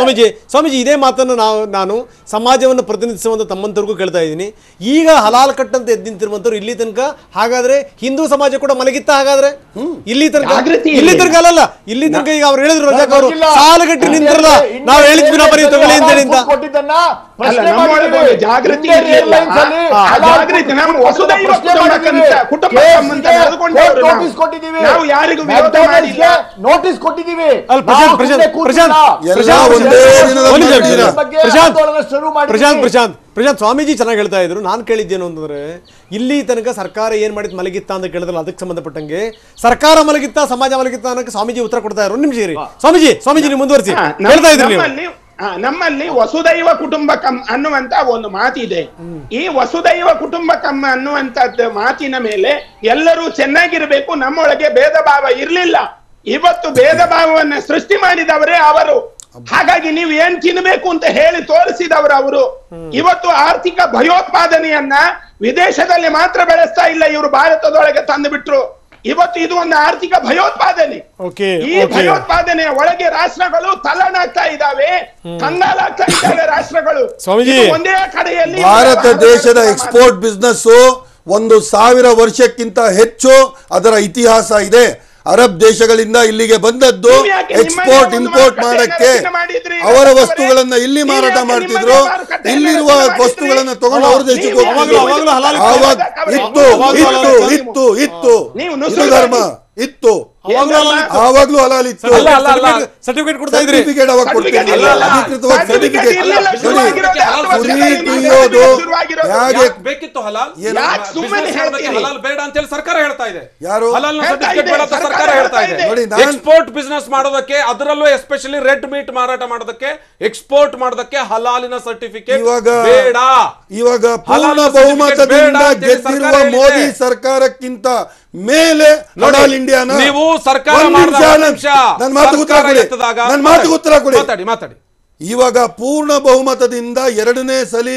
ಸ್ವಾಮೀಜಿ ಇದೇ ಮಾತನ್ನು ನಾನು ಸಮಾಜವನ್ನು ಪ್ರತಿನಿಧಿಸುವಂತ ತಮ್ಮಂತರಿಗೂ ಕೇಳ್ತಾ ಇದ್ದೀನಿ. ಈಗ ಹಲಾಲ್ ಕಟ್ ಅಂತ ಎದ್ದು ನಿಂತಿರುವಂತವ್ರು ಇಲ್ಲಿ ತನಕ ಹಾಗಾದ್ರೆ ಹಿಂದೂ ಸಮಾಜ ಕೂಡ ಮಲಗಿತ್ತ ಹಾಗಾದ್ರೆ? ಇಲ್ಲಿ ತನಕ ಅಲ್ಲಲ್ಲ, ಇಲ್ಲಿ ತನಕ ಈಗ ಅವ್ರು ಹೇಳಿದ್ರು ರಜಾಕ್ ಅವರು, ಸಾಲಗಟ್ಟಿ ನಿಂತಿರಲ್ಲ, ನಾವು ಹೇಳಿದ್ವಿ ನಾವು ಬರೀ ತಗೊಳ್ಳಿ ಅಂತ ಹೇಳಿ ಅಂತ. ನೋಟಿಸ್ ಕೊಟ್ಟಿದ್ದೀವಿ. ಪ್ರಶಾಂತ್ ಸ್ವಾಮೀಜಿ ಚೆನ್ನಾಗಿ ಹೇಳ್ತಾ ಇದ್ರು. ನಾನು ಕೇಳಿದ್ದೇನು ಅಂತಂದ್ರೆ, ಇಲ್ಲಿ ತನಕ ಸರ್ಕಾರ ಏನ್ ಮಾಡಿದ್ ಮಲಗಿತ್ತ ಅಂತ ಕೇಳಿದ್ರಲ್ಲ, ಅದಕ್ಕೆ ಸಂಬಂಧಪಟ್ಟಂಗೆ ಸರ್ಕಾರ ಮಲಗಿತ್ತ ಸಮಾಜ ಮಲಗಿತ್ತ ಅನ್ನೋಕೆ ಸ್ವಾಮೀಜಿ ಉತ್ತರ ಕೊಡ್ತಾ ಇದ್ರು. ನಿಮಿಷ ಇರಿ ಸ್ವಾಮೀಜಿ ನೀವು ಮುಂದುವರಿಸಿ ಹೇಳ್ತಾ ಇದ್ರಿ ನೀವು. ನಮ್ಮಲ್ಲಿ ವಸುದೈವ ಕುಟುಂಬಕಂ ಅನ್ನುವಂತ ಒಂದು ಮಾತಿದೆ. ಈ ವಸುದೈವ ಕುಟುಂಬಕಂ ಅನ್ನುವಂತದ್ದು ಮಾತಿನ ಮೇಲೆ ಎಲ್ಲರೂ ಚೆನ್ನಾಗಿರ್ಬೇಕು, ನಮ್ಮೊಳಗೆ ಭೇದ ಭಾವ ಇರ್ಲಿಲ್ಲ. ಇವತ್ತು ಭೇದ ಭಾವವನ್ನ ಸೃಷ್ಟಿ ಮಾಡಿದವರೇ ಅವರು. ಹಾಗಾಗಿ ನೀವು ಏನ್ ತಿನ್ಬೇಕು ಅಂತ ಹೇಳಿ ತೋರಿಸಿದವರು ಅವರು. ಇವತ್ತು ಆರ್ಥಿಕ ಭಯೋತ್ಪಾದನೆಯನ್ನ ವಿದೇಶದಲ್ಲಿ ಮಾತ್ರ ಬೆಳೆಸ್ತಾ ಇಲ್ಲ, ಇವರು ಭಾರತದೊಳಗೆ ತಂದು ಬಿಟ್ರು. ಇವತ್ತು ಇದು ಒಂದು ಆರ್ಥಿಕ ಭಯೋತ್ಪಾದನೆ. ಈ ಭಯೋತ್ಪಾದನೆಯ ಒಳಗೆ ರಾಷ್ಟ್ರಗಳು ತಲ್ಲಣಾಗ್ತಾ ಇದ್ದಾವೆ, ಕಂಗಾಲಾಗ್ತಾ ಇದ್ದಾವೆ ರಾಷ್ಟ್ರಗಳು. ಒಂದೇ ಕಡೆಯಲ್ಲಿ ಭಾರತ ದೇಶದ ಎಕ್ಸ್ಪೋರ್ಟ್ ಬಿಸ್ನೆಸ್ 1000 ವರ್ಷಕ್ಕಿಂತ ಹೆಚ್ಚು ಅದರ ಇತಿಹಾಸ ಇದೆ. ಅರಬ್ ದೇಶಗಳಿಂದ ಇಲ್ಲಿಗೆ ಬಂದದ್ದು ಎಕ್ಸ್ಪೋರ್ಟ್ ಇಂಪೋರ್ಟ್ ಮಾಡಕ್ಕೆ. ಅವರ ವಸ್ತುಗಳನ್ನ ಇಲ್ಲಿ ಮಾರಾಟ ಮಾಡ್ತಿದ್ರು, ಇಲ್ಲಿರುವ ವಸ್ತುಗಳನ್ನ ತಗೊಂಡು ಅವ್ರ ದೇಶಕ್ಕೆ ಹೋಗ್ತಿದ್ರು. ಇತ್ತು ಧರ್ಮ ಇತ್ತು, ಆವಾಗ್ಲೂ ಹಲಾಲ್ ಇತ್ತು. ಸರ್ಟಿಫಿಕೇಟ್ ಕೊಡ್ತಾ ಇದ್ರಿ. ಸರ್ಟಿಫಿಕೇಟ್ ಅವಾಗ ಕೊಡ್ತಿರ್ಲಿಲ್ಲ, ಅಧಿಕೃತವಾಗಿ ಸರ್ಟಿಫಿಕೇಟ್. ಕುಯ್ಯೋದು ಹೇಗೆ ಬೇಕಿತ್ತು ಹಲಾಲ್? ಹಲಾಲ್ ಬೇಡ ಅಂತ ಹೇಳಿ ಸರ್ಕಾರ ಹೇಳ್ತಾ ಇದೆ. ಯಾರು ಸರ್ಟಿಫಿಕೇಟ್ ಬೇಡ ಅಂತ ಸರ್ಕಾರ ಹೇಳ್ತಾ ಇದೆ. ಎಕ್ಸ್ಪೋರ್ಟ್ ಬಿಸ್ನೆಸ್ ಮಾಡೋದಕ್ಕೆ, ಅದರಲ್ಲೂ ಎಸ್ಪೆಷಲಿ ರೆಡ್ ಮೀಟ್ ಮಾರಾಟ ಮಾಡೋದಕ್ಕೆ, ಎಕ್ಸ್ಪೋರ್ಟ್ ಮಾಡೋದಕ್ಕೆ ಹಲಾಲಿನ ಸರ್ಟಿಫಿಕೇಟ್ ಬೇಡ. ಇವಾಗ ಪೂರ್ಣ ಬಹುಮತದಿಂದ ಗೆದ್ದಿರುವ ಮೋದಿ ಸರ್ಕಾರಕ್ಕಿಂತ ಮೇಲೆ ಹಲಾಲ್ ಇಂಡಿಯಾನ ನೀವು ಸರ್ಕಾರ ನನ್ನ ಮಾತಿಗೆ ಉತ್ತರ ಕೊಡಿ. ಮಾತಾಡಿ. ಇವಾಗ ಪೂರ್ಣ ಬಹುಮತದಿಂದ 2ನೇ ಸಲ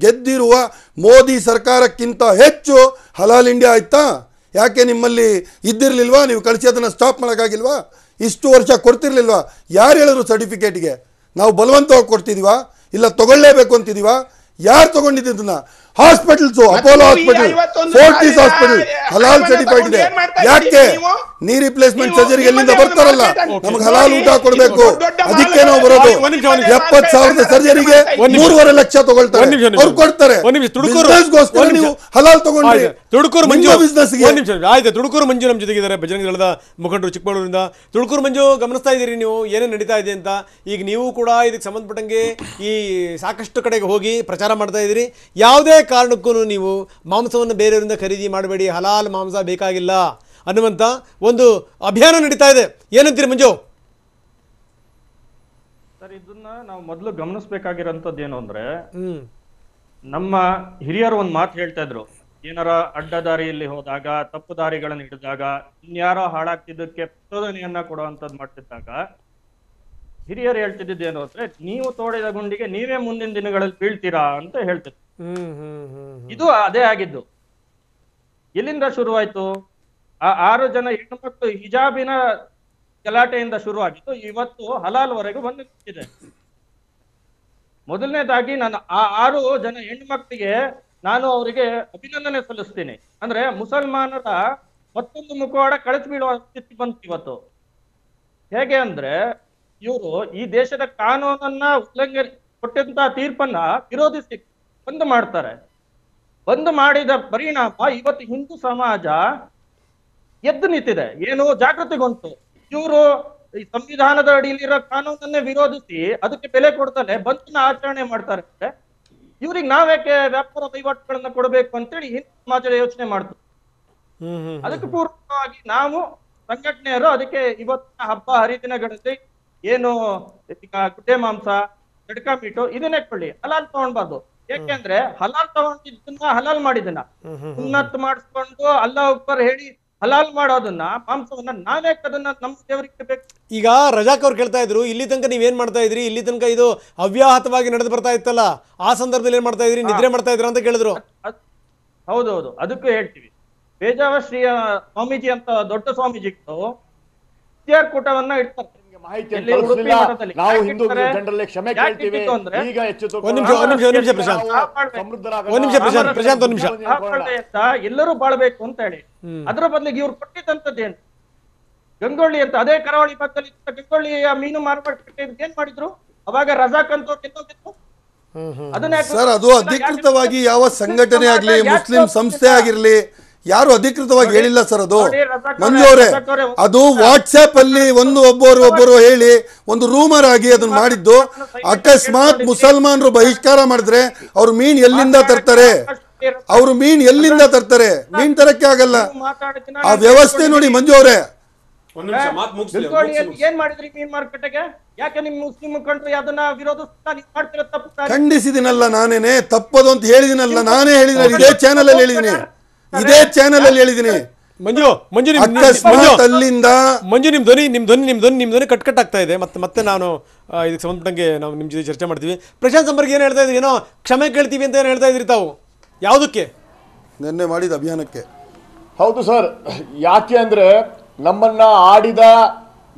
ಗೆದ್ದಿರುವ ಮೋದಿ ಸರ್ಕಾರಕ್ಕಿಂತ ಹೆಚ್ಚು ಹಲಾಲ್ ಇಂಡಿಯಾ ಆಯ್ತಾ? ಯಾಕೆ ನಿಮ್ಮಲ್ಲಿ ಇದ್ದಿರ್ಲಿಲ್ವಾ? ನೀವು ಕಳಿಸಿ ಅದನ್ನ ಸ್ಟಾಪ್ ಮಾಡೋಕ್ಕಾಗಿಲ್ವಾ? ಇಷ್ಟು ವರ್ಷ ಕೊಡ್ತಿರ್ಲಿಲ್ವಾ? ಯಾರು ಹೇಳಿದ್ರು ಸರ್ಟಿಫಿಕೇಟ್ಗೆ? ನಾವು ಬಲವಂತವಾಗಿ ಕೊಡ್ತಿದೀವಾ, ಇಲ್ಲ ತಗೊಳ್ಳೇಬೇಕು ಅಂತಿದೀವಾ? ಯಾರು ತಗೊಂಡಿದ್ದನ್ನ? Hospitals, Apollo hospital, Fortis hospital ಹಲಾಲ್ ಸರ್ಟಿಫೈಡ್ ಇದೆ. ಯಾಕೆ? ನೀ ರಿಪ್ಲೇಸ್ಮೆಂಟ್ ಸರ್ಜರಿ ಎಲ್ಲಿಂದ ಬರ್ತಾರಲ್ಲ, ನಮಗೆ ಹಲಾಲ್ ಊಟ ಕೊಡಬೇಕು, ಅದಕ್ಕೆ ನಾವು ಬರೋದು. 70,000 ಸರ್ಜರಿಗೆ 3.5 ಲಕ್ಷ ತಗೊಳ್ತಾರೆ, ಅವ್ರು ಕೊಡ್ತಾರೆ. ಬಿಸ್ನೆಸ್ಗೋಸ್ಕರ ನೀವು ಹಲಾಲ್ ತಗೊಂಡ್ರಿ. ತುಡುಕೂರು ಮಂಜು ಆಯ್ತು. ತುಡುಕೂರು ಮಂಜು ನಮ್ಮ ಜೊತೆಗಿದ್ದಾರೆ, ಬಜರಂಗ ದಳದ ಮುಖಂಡರು ಚಿಕ್ಕಮಗಳೂರಿಂದ. ತುಡುಕೂರು ಮಂಜು, ಗಮನಿಸ್ತಾ ಇದ್ದೀರಿ ನೀವು ಏನೇನು ನಡೀತಾ ಇದೆ ಅಂತ. ಈಗ ನೀವು ಕೂಡ ಇದಕ್ಕೆ ಸಂಬಂಧಪಟ್ಟಂಗೆ ಈ ಸಾಕಷ್ಟು ಕಡೆಗೆ ಹೋಗಿ ಪ್ರಚಾರ ಮಾಡ್ತಾ ಇದ್ದೀರಿ. ಯಾವುದೇ ಕಾರಣಕ್ಕೂ ನೀವು ಮಾಂಸವನ್ನು ಬೇರೆಯವರಿಂದ ಖರೀದಿ ಮಾಡಬೇಡಿ, ಹಲಾಲ್ ಮಾಂಸ ಬೇಕಾಗಿಲ್ಲ ಅನ್ನುವಂಥ ಒಂದು ಅಭಿಯಾನ ನಡೀತಾ ಇದೆ. ಏನಂತೀರಿ ಮಂಜು? ಸರ್, ಇದನ್ನ ನಾವು ಮೊದಲು ಗಮನಿಸಬೇಕಾಗಿರೋಂಥದ್ದು ಏನು ಅಂದ್ರೆ, ನಮ್ಮ ಹಿರಿಯರು ಒಂದು ಮಾತು ಹೇಳ್ತಾ ಇದ್ರು, ಏನಾರ ಅಡ್ಡ ದಾರಿಯಲ್ಲಿ ಹೋದಾಗ, ತಪ್ಪು ದಾರಿಗಳನ್ನು ಹಿಡಿದಾಗ, ಇನ್ಯಾರೋ ಹಾಳಾಗ್ತಿದ್ದಕ್ಕೆ ಪ್ರಚೋದನೆಯನ್ನ ಕೊಡುವಂಥದ್ದು ಮಾಡ್ತಿದ್ದಾಗ ಹಿರಿಯರು ಹೇಳ್ತಿದ್ದು ಏನು ಅಂದ್ರೆ, ನೀವು ತೋಡಿದ ಗುಂಡಿಗೆ ನೀವೇ ಮುಂದಿನ ದಿನಗಳಲ್ಲಿ ಬೀಳ್ತೀರಾ ಅಂತ ಹೇಳ್ತಿದ್ರು. ಇದು ಅದೇ ಆಗಿದ್ದು. ಎಲ್ಲಿಂದ ಶುರುವಾಯ್ತು? ಆ 6 ಜನ ಹೆಣ್ಣು ಮಕ್ಕಳು ಹಿಜಾಬಿನ ಗಲಾಟೆಯಿಂದ ಶುರುವಾಗಿತ್ತು, ಇವತ್ತು ಹಲಾಲ್ ವರೆಗೂ ಬಂದು ನಿಂತಿದೆ. ಮೊದಲನೇದಾಗಿ ನಾನು ಆ 6 ಜನ ಹೆಣ್ಣು ಮಕ್ಕಳಿಗೆ ನಾನು ಅವರಿಗೆ ಅಭಿನಂದನೆ ಸಲ್ಲಿಸ್ತೀನಿ. ಅಂದ್ರೆ ಮುಸಲ್ಮಾನರ ಮತ್ತೊಂದು ಮುಖವಾಡ ಕಳೆದು ಬೀಳುವ ಸ್ಥಿತಿ ಬಂತು ಇವತ್ತು. ಹೇಗೆ ಅಂದ್ರೆ, ಇವರು ಈ ದೇಶದ ಕಾನೂನನ್ನ ಉಲ್ಲಂಘನೆ ಕೊಟ್ಟಂತ ತೀರ್ಪನ್ನ ವಿರೋಧಿಸಿ ಬಂದ್ ಮಾಡ್ತಾರೆ. ಬಂದ್ ಮಾಡಿದ ಪರಿಣಾಮ ಇವತ್ತು ಹಿಂದೂ ಸಮಾಜ ಎದ್ದು ನಿಂತಿದೆ, ಏನು ಜಾಗೃತಿಗೊಂಟು. ಇವರು ಈ ಸಂವಿಧಾನದ ಅಡಿಯಲ್ಲಿರೋ ಕಾನೂನನ್ನೇ ವಿರೋಧಿಸಿ ಅದಕ್ಕೆ ಬೆಲೆ ಕೊಡ್ತಾರೆ, ಬಂಧನ ಆಚರಣೆ ಮಾಡ್ತಾರೆ. ಅಂದ್ರೆ ಇವ್ರಿಗೆ ನಾವ್ಯಾಕೆ ವ್ಯಾಪಾರ ವಹಿವಾಟುಗಳನ್ನ ಕೊಡಬೇಕು ಅಂತೇಳಿ ಹಿಂದೂ ಸಮಾಜದ ಯೋಚನೆ ಮಾಡ್ತಾರೆ. ಅದಕ್ಕೆ ಪೂರ್ವಕವಾಗಿ ನಾವು ಸಂಘಟನೆಯರು ಅದಕ್ಕೆ ಇವತ್ತಿನ ಹಬ್ಬ ಹರಿದಿನಗಳಲ್ಲಿ ಏನು ಈಗ ಗುಡ್ಡೆ ಮಾಂಸ, ಜಡ್ಕಾ ಮೀಟು ಇದನ್ನೇ ಕೊಳ್ಳಿ, ಹಲಾಲ್ ತಗೊಂಡ್ಬಾರ್ದು. ಯಾಕೆಂದ್ರೆ ಹಲಾಲ್ ತಗೊಂಡಿದ್ದನ್ನ ಹಲಾಲ್ ಮಾಡಿದನ್ನ ಉನ್ನತ್ ಮಾಡಿಸ್ಕೊಂಡು ಅಲ್ಲಾ ಅಕ್ಬರ್ ಹೇಳಿ ಹಲಾಲ್ ಮಾಡೋದನ್ನ ಮಾಂಸವನ್ನ ನಾವೇ ಅದನ್ನ ನಮ್ಮ ದೇವರಿಗೆ ಬೇಕು. ಈಗ ರಜಾಕ್ ಅವ್ರು ಕೇಳ್ತಾ ಇದ್ರು, ಇಲ್ಲಿ ತನಕ ನೀವೇನ್ ಮಾಡ್ತಾ ಇದ್ರಿ, ಇಲ್ಲಿ ತನಕ ಇದು ಅವ್ಯಾಹತವಾಗಿ ನಡೆದು ಬರ್ತಾ ಇತ್ತಲ್ಲ, ಆ ಸಂದರ್ಭದಲ್ಲಿ ಏನ್ ಮಾಡ್ತಾ ಇದ್ರಿ, ನಿದ್ರೆ ಮಾಡ್ತಾ ಇದ್ರ ಅಂತ ಕೇಳಿದ್ರು. ಹೌದೌದು, ಅದಕ್ಕೂ ಹೇಳ್ತೀವಿ. ಪೇಜಾವ ಶ್ರೀ ಸ್ವಾಮೀಜಿ ಅಂತ ದೊಡ್ಡ ಸ್ವಾಮೀಜಿಗಳು ಕೂಟವನ್ನ ಇಡ್ತಾರೆ. ನಾವು ಹಿಂದೂ ಜನರಲ್ಲಿ ಕ್ಷಮೆ ಕೇಳ್ತೀವಿ. ಈಗ ಹೆಚ್ಚು ಎಲ್ಲರೂ ಬಾಳ್ಬೇಕು ಅಂತ ಹೇಳಿ, ಅದ್ರ ಬದಲಿಗೆ ಇವ್ರು ಕೊಟ್ಟಿದ್ದಂತದ್ದೇನು ಗಂಗೊಳ್ಳಿ ಅಂತ, ಅದೇ ಕರಾವಳಿ ಭಾಗದಲ್ಲಿ ಗಂಗೊಳ್ಳಿಯ ಮೀನು ಮಾರುಕಟ್ಟೆ ಏನ್ ಮಾಡಿದ್ರು ಅವಾಗ ರಜಾಕ್ ಅಂತ ಗೆಲ್ಲೋದಿತ್ತು. ಸರ್, ಅದು ಅಧಿಕೃತವಾಗಿ ಯಾವ ಸಂಘಟನೆ ಆಗ್ಲಿ, ಮುಸ್ಲಿಂ ಸಂಸ್ಥೆ ಆಗಿರ್ಲಿ, ಯಾರು ಅಧಿಕೃತವಾಗಿ ಹೇಳಿಲ್ಲ ಸರ್. ಅದು ಮಂಜು ಅವರೇ, ಅದು ವಾಟ್ಸ್ಆಪ್ ಅಲ್ಲಿ ಒಬ್ಬರು ಹೇಳಿ ಒಂದು ರೂಮರ್ ಆಗಿ ಅದನ್ನ ಮಾಡಿದ್ದು. ಅಕಸ್ಮಾತ್ ಮುಸಲ್ಮಾನರು ಬಹಿಷ್ಕಾರ ಮಾಡಿದ್ರೆ ಅವ್ರು ಮೀನ್ ಎಲ್ಲಿಂದ ತರ್ತಾರೆ? ಮೀನ್ ತರಕ್ಕೆ ಆಗಲ್ಲ. ಆ ವ್ಯವಸ್ಥೆ ನೋಡಿ ಮಂಜು ಅವರೇ. ಏನ್ ಮಾಡಿದ್ರಿ ಮೀನ್ ಮಾರುಕಟ್ಟೆಗೆ? ಯಾಕೆ ನಿಮ್ ಮುಸ್ಲಿಂ ಮುಖಂಡರು ಅದನ್ನ ವಿರೋಧಿಸ್ತಾ ಮಾಡ್ತಿರೋ ತಪ್ಪು ಖಂಡಿಸಿದಿನಲ್ಲ, ನಾನೇನೆ ತಪ್ಪದು ಅಂತ ಹೇಳಿದಿನಲ್ಲ, ನಾನೇ ಹೇಳಿದ್ರೆ ಇದೇ ಚಾನಲ್ ಅಲ್ಲಿ ಹೇಳಿದೀನಿ. ಮಂಜು ನಿಮ್ ಧ್ವನಿ ಕಟ್ ಆಗ್ತಾ ಇದೆ. ಮತ್ತೆ ನಾನು ಇದಕ್ಕೆ ಸಂಬಂಧಪಟ್ಟಂಗೆ ನಾವು ನಿಮ್ ಜೊತೆ ಚರ್ಚೆ ಮಾಡ್ತೀವಿ. ಪ್ರಶಾಂತ್ ಸಂಬರ್ಗ್ ಏನ್ ಹೇಳ್ತಾ ಇದ್ರಿ, ಏನೋ ಕ್ಷಮೆ ಕೇಳ್ತೀವಿ ಅಂತ ಏನ್ ಹೇಳ್ತಾ ಇದ್ರಿ ತಾವು, ಯಾವುದಕ್ಕೆ? ನಿನ್ನೆ ಮಾಡಿದ ಅಭಿಯಾನಕ್ಕೆ. ಹೌದು ಸರ್, ಯಾಕೆ ಅಂದ್ರೆ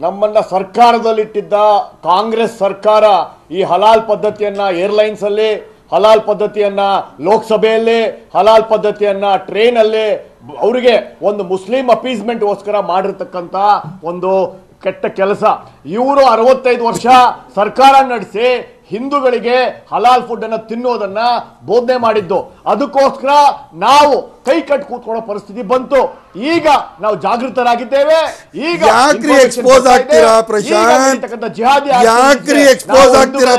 ನಮ್ಮನ್ನ ಸರ್ಕಾರದಲ್ಲಿಟ್ಟಿದ್ದ ಕಾಂಗ್ರೆಸ್ ಸರ್ಕಾರ ಈ ಹಲಾಲ್ ಪದ್ಧತಿಯನ್ನ ಏರ್ಲೈನ್ಸ್ ಅಲ್ಲಿ, ಹಲಾಲ್ ಪದ್ಧತಿಯನ್ನ ಲೋಕಸಭೆಯಲ್ಲಿ, ಹಲಾಲ್ ಪದ್ಧತಿಯನ್ನ ಟ್ರೈನ್ ಅಲ್ಲಿ, ಅವರಿಗೆ ಒಂದು ಮುಸ್ಲಿಂ ಅಪೀಸ್ಮೆಂಟ್ಗೋಸ್ಕರ ಮಾಡಿರ್ತಕ್ಕಂಥ ಒಂದು ಕೆಟ್ಟ ಕೆಲಸ. ಇವರು 65 ವರ್ಷ ಸರ್ಕಾರ ನಡೆಸಿ ಹಿಂದೂಗಳಿಗೆ ಹಲಾಲ್ ಫುಡ್ ಅನ್ನ ತಿನ್ನೋದನ್ನ ಬೋಧನೆ ಮಾಡಿದ್ದು. ಅದಕ್ಕೋಸ್ಕರ ನಾವು ಕೈ ಕಟ್ ಕೂತ್ಕೊಳ್ಳೋ ಪರಿಸ್ಥಿತಿ ಬಂತು. ಈಗ ನಾವು ಜಾಗೃತರಾಗಿದ್ದೇವೆ. ಈಗ ಯಾಕ್ರಿ ಎಕ್ಸ್ಪೋಸ್ ಆಗ್ತೀರಾ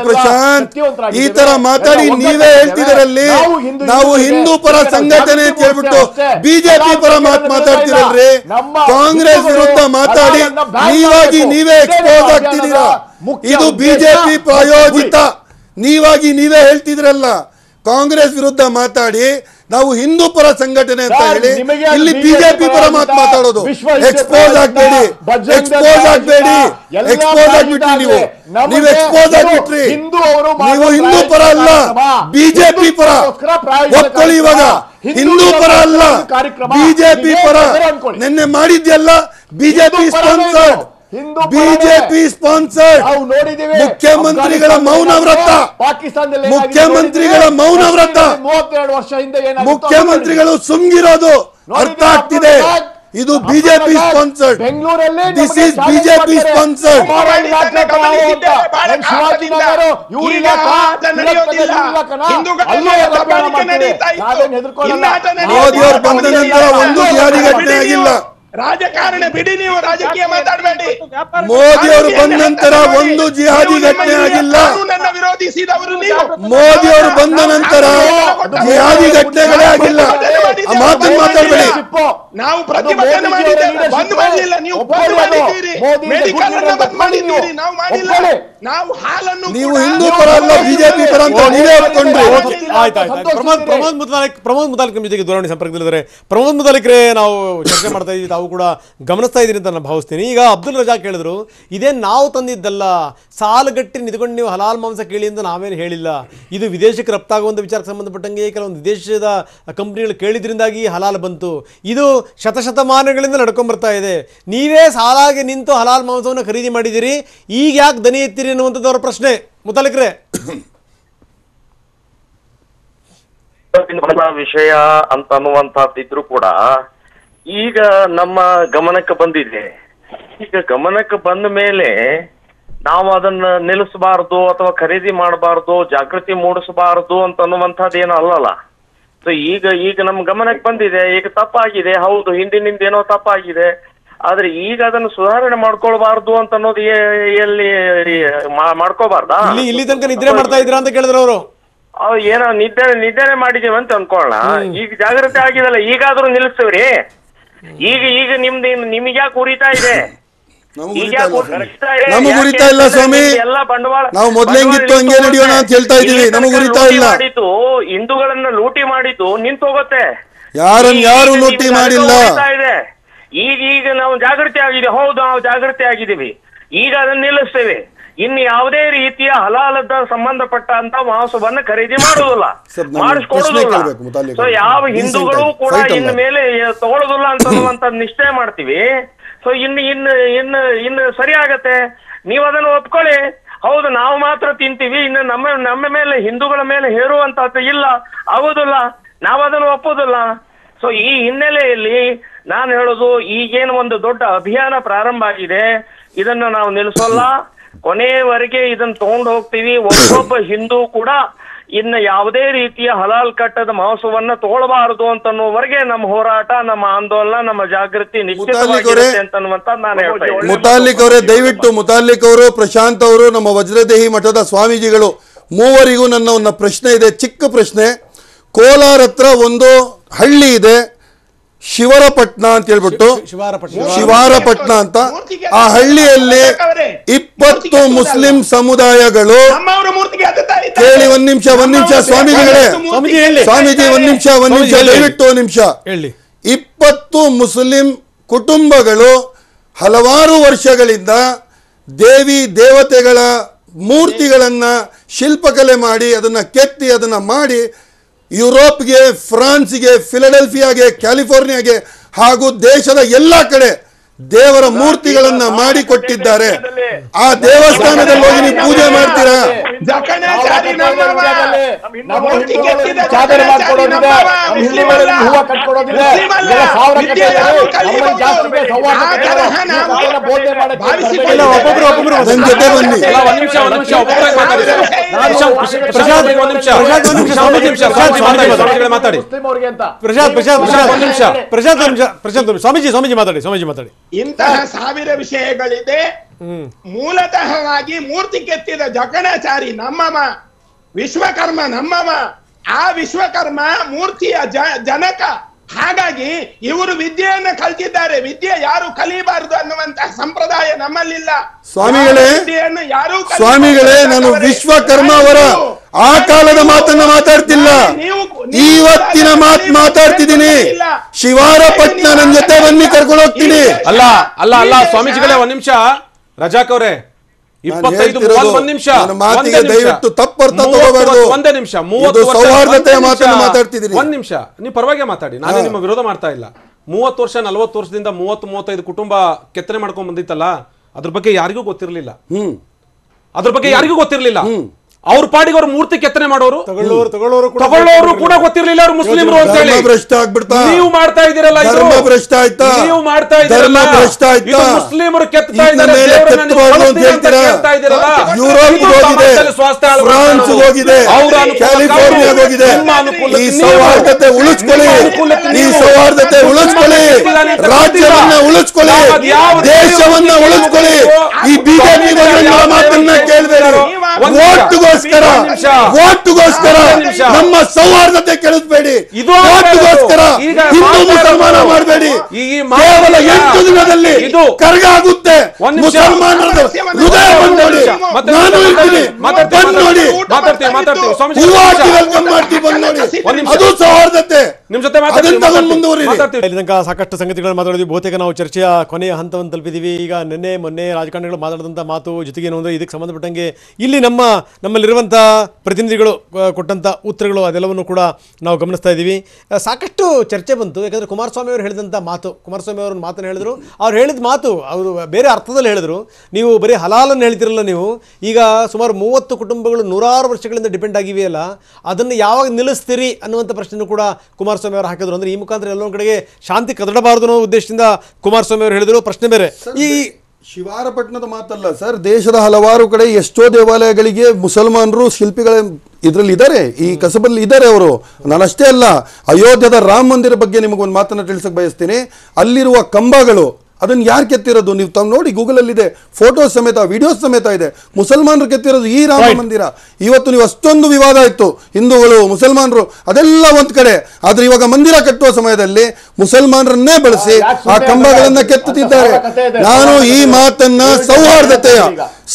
ಪ್ರಶಾಂತ್? ಈ ತರ ಮಾತಾಡಿ ನೀವೇ ಹೇಳ್ತಿದ್ದೀರಲ್ಲಿ ನಾವು ಹಿಂದೂ ಪರ ಸಂಘಟನೆ ಅಂತ ಹೇಳ್ಬಿಟ್ಟು ಬಿಜೆಪಿ ಪರ ಮಾತಾಡ್ತಿರಲ್ರಿ. ಕಾಂಗ್ರೆಸ್ ವಿರುದ್ಧ ಮಾತಾಡಿ ನೀವೇ ಎಕ್ಸ್ಪೋಸ್ ಆಗ್ತಿದ್ದೀರಾ. ಇದು ಬಿಜೆಪಿ ಪ್ರಾಯೋಜಿತ. ನೀವೇ ಹೇಳ್ತಿದ್ರಲ್ಲ, ಕಾಂಗ್ರೆಸ್ ವಿರುದ್ಧ ಮಾತಾಡಿ ನಾವು ಹಿಂದೂ ಪರ ಸಂಘಟನೆ ಅಂತ ಹೇಳಿ ಇಲ್ಲಿ ಬಿಜೆಪಿ ಪರ ಮಾತಾಡೋದು. ಎಕ್ಸ್ಪೋಸ್ ಆಗ್ಬೇಡಿ. ನೀವು ಎಕ್ಸ್ಪೋಸ್ ಆಗ್ಬಿಟ್ರಿ. ನೀವು ಹಿಂದೂ ಪರ ಅಲ್ಲ, ಬಿಜೆಪಿ ಪರ. ಒಪ್ಕೊಳ್ಳಿ, ಇವಾಗ ಹಿಂದೂ ಪರ ಅಲ್ಲ, ಬಿಜೆಪಿ ಪರ. ನಿನ್ನೆ ಮಾಡಿದ್ಯಲ್ಲ ಬಿಜೆಪಿ ಸ್ಪಾನ್ಸರ್ಡ್, ಮುಖ್ಯಮಂತ್ರಿಗಳ ಮೌನ ವ್ರತ. ಮುಖ್ಯಮಂತ್ರಿಗಳ ಮೌನ ವ್ರತ, ಮುಖ್ಯಮಂತ್ರಿಗಳು ಸುಮ್ಗಿರೋದು ಅರ್ಥ ಆಗ್ತಿದೆ. ಇದು BJP sponsored. This is BJP sponsored. Modi ಅವರು ಬಂದ ನಂತರ ಒಂದು ಜಿಹಾದಿ ಘಟನೆ ಆಗಿಲ್ಲ. ರಾಜಕಾರಣ ಬಿಡಿ, ನೀವು ರಾಜಕೀಯ ಮಾತಾಡಬೇಡಿ. ಮೋದಿ ಅವರು ಬಂದ ನಂತರ ಒಂದು ಜಿಹಾದಿ ಘಟನೆ ಆಗಿಲ್ಲ. ವಿರೋಧಿಸಿದವರು ನೀವು. ಮೋದಿ ಅವರು ಬಂದ ನಂತರ ಜಿಹಾದಿ ಘಟನೆಗಳೇ ಆಗಿಲ್ಲ. ಆ ಮಾತನ್ನು ಮಾತಾಡಬೇಡಿ. ನಾವು ಪ್ರತಿಭಟನೆ ಮಾಡಿದ್ದೇವೆ, ಬಂದ್ ಮಾಡಲಿಲ್ಲ. ನೀವು ಬಂದ್ ಮಾಡಿದ್ದೀರಿ, ಮೆಡಿಕಲ್ ಅನ್ನು ಬಂದ್ ಮಾಡಿದ್ದೀರಿ, ನಾವು ಮಾಡಿಲ್ಲ. ನಾವು ಹಾಲನ್ನು ನೀವು ಹಿಂದೂ ಪರ ಅಲ್ಲ, ಬಿಜೆಪಿ ಪರ ಅಂತ ನೀವೇ ಒಪ್ಕೊಂಡ್ರಿ. ಪ್ರಮೋದ್ ಮುತಾಲಿಕ್ ನಮ್ಮ ಜೊತೆಗೆ ದೂರವಾಣಿ ಸಂಪರ್ಕದಲ್ಲಿದ್ದಾರೆ. ಪ್ರಮೋದ್ ಮುತಾಲಿಕ್ರೆ, ನಾವು ಚರ್ಚೆ ಮಾಡ್ತಾ ಇದ್ದೀವಿ, ತಾವು ಕೂಡ ಗಮನಿಸ್ತಾ ಇದ್ದೀರಿ ಅಂತ ನಾನು ಭಾವಿಸ್ತೀನಿ. ಈಗ ಅಬ್ದುಲ್ ರಜಾಕ್ ಹೇಳಿದ್ರು, ಇದೇ ನಾವು ತಂದಿದ್ದಲ್ಲ, ಸಾಲುಗಟ್ಟಿ ನಿಂತ್ಕೊಂಡು ನೀವು ಹಲಾಲ್ ಮಾಂಸ ಕೇಳಿ ಅಂತ ನಾವೇನು ಹೇಳಿಲ್ಲ. ಇದು ವಿದೇಶಕ್ಕೆ ರಫ್ತಾಗುವಂಥ ವಿಚಾರಕ್ಕೆ ಸಂಬಂಧಪಟ್ಟಂಗೆ ಕೆಲವೊಂದು ವಿದೇಶದ ಕಂಪ್ನಿಗಳು ಕೇಳಿದ್ರಿಂದಾಗಿ ಹಲಾಲ್ ಬಂತು. ಇದು ಶತಶತಮಾನಗಳಿಂದ ನಡ್ಕೊಂಡ್ ಬರ್ತಾ ಇದೆ. ನೀವೇ ಸಾಲಾಗಿ ನಿಂತು ಹಲಾಲ್ ಮಾಂಸವನ್ನು ಖರೀದಿ ಮಾಡಿದ್ದೀರಿ, ಈಗ ಯಾಕೆ ದನಿ ಎತ್ತೀರಿ ಅನ್ನುವಂಥದ್ದು ಅವರ ಪ್ರಶ್ನೆ. ಮುತಾಲಿಕ್ರೆ, ವಿಷಯ ಅಂತ ಅನ್ನುವಂಥದ್ದಿದ್ರು ಕೂಡ ಈಗ ನಮ್ಮ ಗಮನಕ್ಕೆ ಬಂದಿದೆ. ಈಗ ಗಮನಕ್ಕೆ ಬಂದ ಮೇಲೆ ನಾವು ಅದನ್ನ ನಿಲ್ಲಿಸಬಾರ್ದು ಅಥವಾ ಖರೀದಿ ಮಾಡಬಾರ್ದು, ಜಾಗೃತಿ ಮೂಡಿಸಬಾರ್ದು ಅಂತ ಅನ್ನುವಂಥದ್ದು ಏನು ಅಲ್ಲಲ್ಲ. ಸೊ ಈಗ ನಮ್ ಗಮನಕ್ಕೆ ಬಂದಿದೆ, ಈಗ ತಪ್ಪಾಗಿದೆ, ಹೌದು ಹಿಂದಿನಿಂದ ಏನೋ ತಪ್ಪಾಗಿದೆ, ಆದ್ರೆ ಈಗ ಅದನ್ನು ಸುಧಾರಣೆ ಮಾಡ್ಕೊಳ್ಬಾರ್ದು ಅಂತ ಅನ್ನೋದು ಎಲ್ಲಿ ಮಾಡ್ಕೋಬಾರ್ದಾ? ಇಲ್ಲಿ ತನಕ ನಿದ್ರೆ ಮಾಡ್ತಾ ಇದ್ರ ಅಂತ ಕೇಳಿದ್ರು ಅವರು. ಏನೋ ನಿದ್ದೆನೆ ಮಾಡಿದೀವಿ ಅಂತ ಅನ್ಕೊಳ್ಳೋಣ. ಈಗ ಜಾಗೃತಿ ಆಗಿದಲ್ಲ, ಈಗಾದ್ರೂ ನಿಲ್ಲಿಸ್ತೀವ್ರಿ. ಈಗ ನಿಮ್ಗೆ ಯಾಕೆ ಉರಿತಾ ಇದೆ? ನಮಗೆ ಉರಿತಾ ಇಲ್ಲ ಸ್ವಾಮಿ, ನಾವು ಮೊದಲು ಹೆಂಗಿತ್ತು ಹಂಗೆ ನಡೆಯೋಣ ಅಂತ ಹೇಳ್ತಾ ಇದೀವಿ. ನಮಗೆ ಉರಿತಾ ಇಲ್ಲ. ಹಿಂದೂಗಳನ್ನ ಲೂಟಿ ಮಾಡಿದ್ದು ನಿಂತೋಗುತ್ತೆ. ಯಾರು ಲೂಟಿ ಮಾಡಿಲ್ಲ. ಈಗ ನಾವು ಜಾಗೃತಿ ಆಗಿದೆ. ಹೌದು, ನಾವು ಜಾಗೃತಿ ಆಗಿದ್ದೀವಿ. ಈಗ ಅದನ್ನ ನಿಲ್ಲಿಸ್ತೇವೆ. ಇನ್ನು ಯಾವುದೇ ರೀತಿಯ ಹಲಾಲದ ಸಂಬಂಧಪಟ್ಟಂತ ಮಾಂಸವನ್ನ ಖರೀದಿ ಮಾಡುವುದಿಲ್ಲ, ಮಾಡಿಸ್ಕೊಡುದಿಲ್ಲ. ಸೊ ಯಾವ ಹಿಂದೂಗಳು ಕೂಡ ಇನ್ನು ಮೇಲೆ ತಗೊಳ್ಳೋದಿಲ್ಲ ಅಂತ ನಿಶ್ಚಯ ಮಾಡ್ತೀವಿ. ಸೊ ಇನ್ನು ಸರಿ ಆಗತ್ತೆ. ನೀವು ಅದನ್ನು ಒಪ್ಕೊಳ್ಳಿ. ಹೌದು, ನಾವು ಮಾತ್ರ ತಿಂತೀವಿ, ಇನ್ನು ನಮ್ಮ ಮೇಲೆ ಹಿಂದೂಗಳ ಮೇಲೆ ಹೇರುವಂತದ್ದು ಇಲ್ಲ, ಆಗುದಿಲ್ಲ, ನಾವು ಅದನ್ನು ಒಪ್ಪುದಿಲ್ಲ. ಸೊ ಈ ಹಿನ್ನೆಲೆಯಲ್ಲಿ ನಾನು ಹೇಳೋದು, ಈಗೇನು ಒಂದು ದೊಡ್ಡ ಅಭಿಯಾನ ಪ್ರಾರಂಭ ಆಗಿದೆ, ಇದನ್ನ ನಾವು ನಿಲ್ಲಿಸೋಲ್ಲ. ಕೊನೆಯವರೆಗೆ ಇದನ್ನ ತಗೊಂಡು ಹೋಗ್ತೀವಿ. ಒಬ್ಬೊಬ್ಬ ಹಿಂದೂ ಕೂಡ ಇನ್ನು ಯಾವುದೇ ರೀತಿಯ ಹಲಾಲ್ ಕಟ್ಟದ ಮಾಂಸವನ್ನ ತಗೊಳ್ಬಾರದು ಅಂತನ್ನುವರೆಗೆ ನಮ್ಮ ಹೋರಾಟ, ನಮ್ಮ ಆಂದೋಲನ, ನಮ್ಮ ಜಾಗೃತಿ ನಿಶ್ಚಿತವಾಗಿರುತ್ತೆ ಅಂತನ್ನುವಂತ ನಾನು ಹೇಳ್ತೇನೆ. ಮುತಾಲಿಕ್ ಅವರೇ, ದಯವಿಟ್ಟು ಮುತಾಲಿಕ್ ಅವರು, ಪ್ರಶಾಂತ್ ಅವರು, ನಮ್ಮ ವಜ್ರದೇಹಿ ಮಠದ ಸ್ವಾಮೀಜಿಗಳು ಮೂವರಿಗೂ ನನ್ನ ಒಂದು ಪ್ರಶ್ನೆ ಇದೆ, ಚಿಕ್ಕ ಪ್ರಶ್ನೆ. ಕೋಲಾರ ಹತ್ರ ಒಂದು ಹಳ್ಳಿ ಇದೆ, ಶಿವರಪಟ್ನ ಅಂತ ಹೇಳ್ಬಿಟ್ಟು, ಶಿವಾರಪಟ್ನ ಅಂತ. ಆ ಹಳ್ಳಿಯಲ್ಲಿ 20 ಮುಸ್ಲಿಂ ಸಮುದಾಯಗಳು, ಕೇಳಿ ಒಂದ್ ನಿಮಿಷ ಸ್ವಾಮೀಜಿಗಳೇ, ಸ್ವಾಮೀಜಿ ಒಂದ್ ನಿಮಿಷ ದಯವಿಟ್ಟು ಒಂದ್ ನಿಮಿಷ. 20 ಮುಸ್ಲಿಂ ಕುಟುಂಬಗಳು ಹಲವಾರು ವರ್ಷಗಳಿಂದ ದೇವಿ ದೇವತೆಗಳ ಮೂರ್ತಿಗಳನ್ನ ಶಿಲ್ಪಕಲೆ ಮಾಡಿ, ಅದನ್ನ ಕೆತ್ತಿ, ಅದನ್ನ ಮಾಡಿ ಯುರೋಪ್ಗೆ, ಫ್ರಾನ್ಸ್ಗೆ, ಫಿಲಡೆಲ್ಫಿಯಾಗೆ, ಕ್ಯಾಲಿಫೋರ್ನಿಯಾಗೆ ಹಾಗೂ ದೇಶದ ಎಲ್ಲ ಕಡೆ ದೇವರ ಮೂರ್ತಿಗಳನ್ನ ಮಾಡಿ ಕೊಟ್ಟಿದ್ದಾರೆ. ಆ ದೇವಸ್ಥಾನದಲ್ಲಿ ಹೋಗಿ ನೀವು ಪೂಜೆ ಮಾಡ್ತೀರಾ? ನನ್ನ ಜೊತೆ ಬನ್ನಿ. ಸ್ವಾಮೀಜಿ ಮಾತಾಡಿ. ಇಂತಹ ಸಾವಿರ ವಿಷಯಗಳಿದೆ. ಮೂಲತಃವಾಗಿ ಮೂರ್ತಿ ಕೆತ್ತಿದ ಜಕಣಾಚಾರಿ ನಮ್ಮವ, ವಿಶ್ವಕರ್ಮ ನಮ್ಮವ. ಆ ವಿಶ್ವಕರ್ಮ ಮೂರ್ತಿಯ ಜನಕ. ಹಾಗಾಗಿ ಇವರು ವಿದ್ಯೆಯನ್ನ ಕಲ್ತಿದ್ದಾರೆ. ವಿದ್ಯೆ ಯಾರು ಕಲಿಬಾರದು ಅನ್ನುವಂತಹ ಸಂಪ್ರದಾಯ ನಮ್ಮಲ್ಲಿಲ್ಲ. ಸ್ವಾಮಿಗಳೇ, ನಾನು ವಿಶ್ವಕರ್ಮ ಅವರ ಆ ಕಾಲದ ಮಾತನ್ನ ಮಾತಾಡ್ತಿಲ್ಲ, ಇವತ್ತಿನ ಮಾತು ಮಾತಾಡ್ತಿದ್ದೀನಿ. ಶಿವಾರಪಟ್ನ ನನ್ನ ಜೊತೆ ಬನ್ನಿ, ಕರ್ಕೊಂಡು ಹೋಗ್ತೀನಿ. ಅಲ್ಲ ಸ್ವಾಮೀಜಿಗಳೇ, ಒಂದ್ ನಿಮಿಷ. ರಜಾಕ್ ಅವರೇ, 25 ನಿಮಿಷ ದಯವಿಟ್ಟು ತಪ್ಪರ್ಥ ತಗೋಬಾರ್ದು. ಒಂದೇ ನಿಮಿಷ, ಸೌಹಾರ್ದತೆಯ ಮಾತನ್ನ ಮಾತಾಡ್ತಿದ್ದೀನಿ. ಒಂದ್ ನಿಮಿಷ, ನೀವು ಪರವಾಗಿ ಮಾತಾಡಿ, ನಾನೇ ನಿಮ್ಮ ವಿರೋಧ ಮಾಡ್ತಾ ಇಲ್ಲ. 30 ವರ್ಷ 40 ವರ್ಷದಿಂದ 30-35 ಕುಟುಂಬ ಕೆತ್ತನೆ ಮಾಡ್ಕೊಂಡ್ ಬಂದಿತ್ತಲ್ಲ, ಅದ್ರ ಬಗ್ಗೆ ಯಾರಿಗೂ ಗೊತ್ತಿರ್ಲಿಲ್ಲ. ಅವ್ರ ಪಾಡಿಗೆ ಅವ್ರ ಮೂರ್ತಿ ಕೆತ್ತನೆ ಮಾಡೋರು, ತಗೊಳ್ಳೋರು ಕೂಡ ಗೊತ್ತಿರ್ಲಿಲ್ಲ ಅವ್ರು ಮುಸ್ಲಿಮರು ಅಂತ ಹೇಳಿ. ನೀವು ಮಾಡ್ತಾ ಇದ್ದೀರಲ್ಲ, ನೀವು ಮಾಡ್ತಾ ಇದ್ದೀರಲ್ಲ, ಮುಸ್ಲಿಮರು ಕೆತ್ತಾ ಇದ್ದಾರೆ. ಯುರೋಪ್ ಹೋಗಿದೆ, ಫ್ರಾನ್ಸ್ ಹೋಗಿದೆ, ಕ್ಯಾಲಿಫೋರ್ನಿಯಾ ಹೋಗಿದೆ. ಈ ಸೌಹಾರ್ದತೆ ಉಳಿಸ್ಕೊಳ್ಳಿ, ರಾಜ್ಯವನ್ನ ಉಳಿಸ್ಕೊಳ್ಳಿ, ದೇಶವನ್ನ ಉಳಿಸ್ಕೊಳ್ಳಿ. ಈ ಬಿಜೆಪಿ ಮಾತನ್ನ ಕೇಳಬೇಡಿ. ಓಟ್ಗೋಸ್ಕರ ನಮ್ಮ ಸೌಹಾರ್ದತೆ ಕೆಳಿಸಬೇಡಿ. ಓಟ್ಗೋಸ್ಕರ ಹಿಂದೂ ಮುಸಲ್ಮಾನ ಮಾಡಬೇಡಿ. ಕೇವಲ 8 ದಿನದಲ್ಲಿ ಕರಗಾಗುತ್ತೆ ಮುಸಲ್ಮಾನರ ಹೃದಯ. ಬಂದ್ ನೋಡಿ, ನಾನು ಇರ್ತೀನಿ, ಬಂದ್ ನೋಡಿ, ವೆಲ್ಕಮ್ ಮಾಡ್ತೀವಿ, ಬಂದ್ ನೋಡಿ. ಅದು ಸೌಹಾರ್ದತೆ. ನಿಮ್ ಜೊತೆ ಸಾಕಷ್ಟು ಸಂಗತಿಗಳನ್ನು ಮಾತಾಡಿದ್ವಿ. ಬಹುತೇಕ ನಾವು ಚರ್ಚೆಯ ಕೊನೆಯ ಹಂತವನ್ನು ತಲುಪಿದೀವಿ. ಈಗ ಮೊನ್ನೆ ರಾಜಕಾರಣಿಗಳು ಮಾತಾಡಿದಂಥ ಮಾತು ಜೊತೆಗೆ ಏನು ಅಂದರೆ, ಇದಕ್ಕೆ ಸಂಬಂಧಪಟ್ಟಂಗೆ ಇಲ್ಲಿ ನಮ್ಮಲ್ಲಿರುವಂಥ ಪ್ರತಿನಿಧಿಗಳು ಕೊಟ್ಟಂಥ ಉತ್ತರಗಳು ಅದೆಲ್ಲವನ್ನು ಕೂಡ ನಾವು ಗಮನಿಸ್ತಾ ಇದ್ದೀವಿ. ಸಾಕಷ್ಟು ಚರ್ಚೆ ಬಂತು. ಯಾಕಂದರೆ ಕುಮಾರಸ್ವಾಮಿ ಅವರು ಹೇಳಿದಂಥ ಮಾತು, ಕುಮಾರಸ್ವಾಮಿ ಅವರು ಮಾತನ್ನು ಹೇಳಿದ್ರು. ಅವ್ರು ಹೇಳಿದ ಮಾತು ಅವರು ಬೇರೆ ಅರ್ಥದಲ್ಲಿ ಹೇಳಿದ್ರು. ನೀವು ಬರೀ ಹಲಾಲನ್ನು ಹೇಳ್ತಿರಲ್ಲ, ನೀವು ಈಗ ಸುಮಾರು 30 ಕುಟುಂಬಗಳು 100 ವರ್ಷಗಳಿಂದ ಡಿಪೆಂಡ್ ಆಗಿವೆಯಲ್ಲ, ಅದನ್ನು ಯಾವಾಗ ನಿಲ್ಲಿಸ್ತೀರಿ ಅನ್ನುವಂಥ ಪ್ರಶ್ನೆಯನ್ನು ಕೂಡ ಕುಮಾರಸ್ವಾಮಿ ಅವರು ಹಾಕಿದ್ರು. ಅಂದರೆ ಈ ಮುಖಾಂತರ ಎಲ್ಲೊಂದು ಕಡೆಗೆ ಶಾಂತಿ ಕದಡಬಾರದು ಅನ್ನೋ ಉದ್ದೇಶದಿಂದ ಕುಮಾರಸ್ವಾಮಿ ಅವರು ಹೇಳಿದ್ರು. ಪ್ರಶ್ನೆ ಬೇರೆ. ಈ ಶಿವಾರಪಟ್ಟಣದ ಮಾತಲ್ಲ ಸರ್, ದೇಶದ ಹಲವಾರು ಕಡೆ ಎಷ್ಟೋ ದೇವಾಲಯಗಳಿಗೆ ಮುಸಲ್ಮಾನರು ಶಿಲ್ಪಿಗಳ ಇದರಲ್ಲಿ ಇದ್ದಾರೆ, ಈ ಕಸಬಲ್ಲಿ ಇದ್ದಾರೆ ಅವರು. ನಾನಷ್ಟೇ ಅಲ್ಲ, ಅಯೋಧ್ಯದ ರಾಮ ಮಂದಿರ ಬಗ್ಗೆ ನಿಮಗೊಂದು ಮಾತನ್ನು ತಿಳಿಸಕ್ಕೆ ಬಯಸ್ತೀನಿ. ಅಲ್ಲಿರುವ ಕಂಬಗಳು ಅದನ್ನು ಯಾರು ಕೆತ್ತಿರೋದು? ನೀವು ತಾವು ನೋಡಿ, ಗೂಗಲಲ್ಲಿ ಇದೆ, ಫೋಟೋಸ್ ಸಮೇತ, ವಿಡಿಯೋಸ್ ಸಮೇತ ಇದೆ. ಮುಸಲ್ಮಾನರು ಕೆತ್ತಿರೋದು ಈ ರಾಮ ಮಂದಿರ. ಇವತ್ತು ನೀವು ಅಷ್ಟೊಂದು ವಿವಾದ ಇತ್ತು, ಹಿಂದೂಗಳು ಮುಸಲ್ಮಾನರು ಅದೆಲ್ಲ ಒಂದ್ ಕಡೆ. ಆದ್ರೆ ಇವಾಗ ಮಂದಿರ ಕಟ್ಟುವ ಸಮಯದಲ್ಲಿ ಮುಸಲ್ಮಾನರನ್ನೇ ಬಳಸಿ ಆ ಕಂಬಗಳನ್ನ ಕೆತ್ತುತ್ತಿದ್ದಾರೆ. ನಾನು ಈ ಮಾತನ್ನ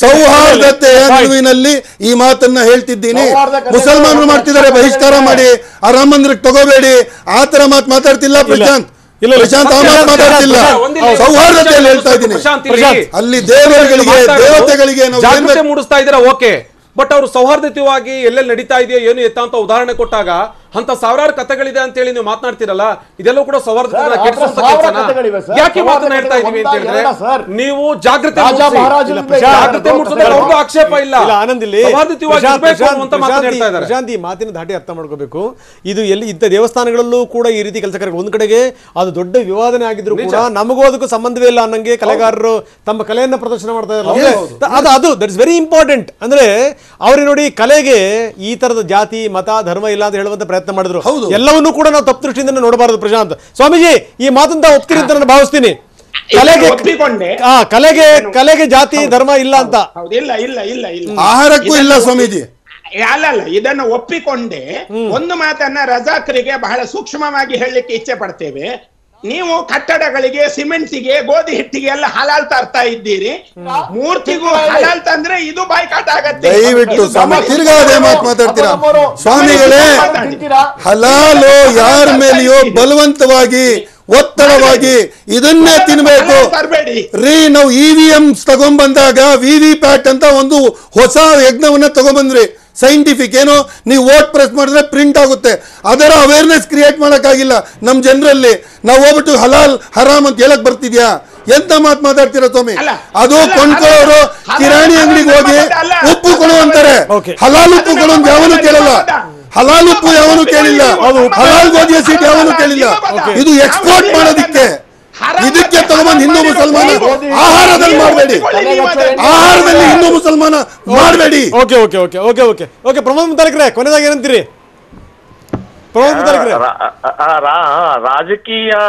ಸೌಹಾರ್ದತೆಯ ನಿಲುವಿನಲ್ಲಿ ಈ ಮಾತನ್ನ ಹೇಳ್ತಿದ್ದೀನಿ. ಮುಸಲ್ಮಾನರು ಮಾಡ್ತಿದ್ದಾರೆ, ಬಹಿಷ್ಕಾರ ಮಾಡಿ, ಆ ರಾಮ ಮಂದಿರಕ್ಕೆ ತಗೋಬೇಡಿ, ಆ ತರ ಮಾತಾಡ್ತಿಲ್ಲ ಪ್ರಶಾಂತ್. ಪ್ರಶಾಂತ್ ಮಾತಾಡ್ತಿಲ್ಲ, ಸೌಹಾರ್ದತೆಯಲ್ಲಿ ಹೇಳ್ತಾ ಇದ್ದೀನಿ. ಅಲ್ಲಿ ದೇವತೆಗಳಿಗೆ ಜಾಗೃತಿ ಮೂಡಿಸ್ತಾ ಇದ್ದೀರಾ, ಓಕೆ. ಬಟ್ ಅವರು ಸೌಹಾರ್ದಯುತವಾಗಿ ಎಲ್ಲೆಲ್ಲಿ ನಡೀತಾ ಇದೆಯೋ ಏನು ಎತ್ತ ಅಂತ ಉದಾಹರಣೆ ಕೊಟ್ಟಾಗ ಅಂತ ಸಾವಿರಾರು ಕಥೆಗಳಿದೆ ಅಂತ ಹೇಳಿ ನೀವು ಮಾತನಾಡ್ತಿರಲ್ಲ, ಇದೆಲ್ಲ ಕೂಡ ಸೌಹಾರ್ದತೆಯನ್ನ ಕೆಡಿಸುವಂತ ಕೆಲಸನ. ಯಾಕೆ ಮಾತನಾಡ್ತಾ ಇದೀವಿ ಅಂತ ಹೇಳಿದ್ರೆ ನೀವು ಜಾಗೃತಿ ಮೂಡಿಸೋದ್ರಲ್ಲಿ ಅವ್ರಿಗೂ ಆಕ್ಷೇಪ ಇಲ್ಲ, ಸೌಹಾರ್ದಯುತವಾಗಿ ಇರಬೇಕು ಅಂತ ಮಾತನಾಡ್ತಾ ಇದ್ದಾರೆ. ಪ್ರಶಾಂತ್, ಈ ಮಾತಿನ ಧಾಟಿ ಅರ್ಥ ಮಾಡ್ಕೋಬೇಕು. ಇದು ಎಲ್ಲಿ ಇಂಥ ದೇವಸ್ಥಾನಗಳಲ್ಲೂ ಕೂಡ ಈ ರೀತಿ ಕೆಲಸ ಕಾರ್ಯ ಒಂದ್ ಕಡೆಗೆ ಅದು ದೊಡ್ಡ ವಿವಾದನೆ ಆಗಿದ್ರು ಕೂಡ ನಮಗೂ ಅದಕ್ಕೂ ಸಂಬಂಧವೇ ಇಲ್ಲ ಅನ್ನಂಗೆ ಕಲೆಗಾರರು ತಮ್ಮ ಕಲೆಯನ್ನ ಪ್ರದರ್ಶನ ಮಾಡ್ತಾ ಇದ್ದಾರೆ. ಅದು ದಟ್ ಇಸ್ ವೆರಿ ಇಂಪಾರ್ಟೆಂಟ್. ಅಂದ್ರೆ ಅವ್ರಿಗೆ ನೋಡಿ, ಕಲೆಗೆ ಈ ತರದ ಜಾತಿ ಮತ ಧರ್ಮ ಇಲ್ಲ ಅಂತ ಹೇಳುವಂತ ಪ್ರಯತ್ನ ಮಾಡಿದ್ರು. ಎಲ್ಲವನ್ನೂ ಕೂಡ ನಾವು ತಪ್ಪು ದೃಷ್ಟಿಯಿಂದ ನೋಡಬಾರದು. ಪ್ರಶಾಂತ್ ಸ್ವಾಮೀಜಿ, ಈ ಮಾತನ್ನ ಒಪ್ತೀರಿ ಅಂತ ನಾನು ಭಾವಿಸ್ತೀನಿ. ಕಲೆಗೆ ಜಾತಿ ಧರ್ಮ ಇಲ್ಲ ಅಂತ. ಆಹಾರಕ್ಕೂ ಇಲ್ಲ ಸ್ವಾಮೀಜಿ. ಅಲ್ಲ, ಇದನ್ನು ಒಪ್ಪಿಕೊಂಡೆ ಒಂದು ಮಾತನ್ನ ರಜಾಕರಿಗೆ ಬಹಳ ಸೂಕ್ಷ್ಮವಾಗಿ ಹೇಳಲಿಕ್ಕೆ ಇಚ್ಛೆ ಪಡ್ತೇವೆ. ನೀವು ಕಟ್ಟಡಗಳಿಗೆ, ಸಿಮೆಂಟ್ಗೆ, ಗೋಧಿ ಹಿಟ್ಟಿಗೆ ಎಲ್ಲ ಹಲಾಲ್ ತರ್ತಾ ಇದ್ದೀರಿ. ಮೂರ್ತಿಗೂ ಹಲಾಲ್ ತಂದ್ರೆ ಇದು ಬಾಯ್ಕಾಟ್ ಆಗತ್ತೆ. ದಯವಿಟ್ಟು ತಿರ್ಗಾದೆ ಮಾತು ಮಾತಾಡ್ತೀರಾ ಸ್ವಾಮಿಗಳೇ? ಹಲಾಲು ಯಾರ ಮೇಲೆಯೋ ಬಲವಂತವಾಗಿ ಒತ್ತಡವಾಗಿ ಇದನ್ನೇ ತಿನ್ಬೇಕು ರೀ. ನಾವು EVM ತಗೊಂಡ್ಬಂದಾಗ VVPAT ಅಂತ ಒಂದು ಹೊಸ ಯಜ್ಞವನ್ನ ತಗೊಂಡ್ಬಂದ್ರಿ. ಸೈಂಟಿಫಿಕ್ ಏನೋ ನೀವು ವೋಟ್ ಪ್ರೆಸ್ ಮಾಡಿದ್ರೆ ಪ್ರಿಂಟ್ ಆಗುತ್ತೆ, ಅದರ ಅವೇರ್ನೆಸ್ ಕ್ರಿಯೇಟ್ ಮಾಡೋಕ್ಕಾಗಿಲ್ಲ ನಮ್ಮ ಜನರಲ್ಲಿ. ನಾವು ಹೋಗ್ಬಿಟ್ಟು ಹಲಾಲ್ ಹರಾಮ್ ಅಂತ ಹೇಳಕ್ ಬರ್ತಿದ್ಯಾ? ಎಂತ ಮಾತಾಡ್ತೀರಾ ಸ್ವಾಮಿ? ಅದು ಕೊಂಡ್ಕೊಳ್ಳೋರು ಕಿರಾಣಿ ಅಂಗಡಿಗೆ ಹೋಗಿ ಉಪ್ಪು ಕೊಡು ಅಂತಾರೆ, ಹಲಾಲ್ ಉಪ್ಪು ಕೊಡು ಅಂತ ಯಾವನು ಕೇಳಲ್ಲ. ಹಲಾಲ್ ಉಪ್ಪು ಯಾವನು ಕೇಳಿಲ್ಲ, ಹಲಾಲ್ ಗೋಧಿಯ ಸೀಟ್ ಯಾವನು ಕೇಳಿಲ್ಲ. ಇದು ಎಕ್ಸ್ಪೋರ್ಟ್ ಮಾಡೋದಿಕ್ಕೆ, ಇದಕ್ಕೆ ತಗೊಂಡ್ಬಂದು ಹಿಂದೂ ಮುಸಲ್ಮಾನ ಆಹಾರದಲ್ಲಿ ಮಾಡಬೇಡಿ, ಆಹಾರದಲ್ಲಿ ಹಿಂದೂ ಮುಸಲ್ಮಾನ ಮಾಡಬೇಡಿ. Okay okay okay okay okay okay Pramod ಮುತಾಲಿಕ್ರೆ, ಕೊನೆದಾಗ ಏನಂತೀರಿ? ಪ್ರಮೋದ್ ಮುತಾಲಿಕ್ರೆ,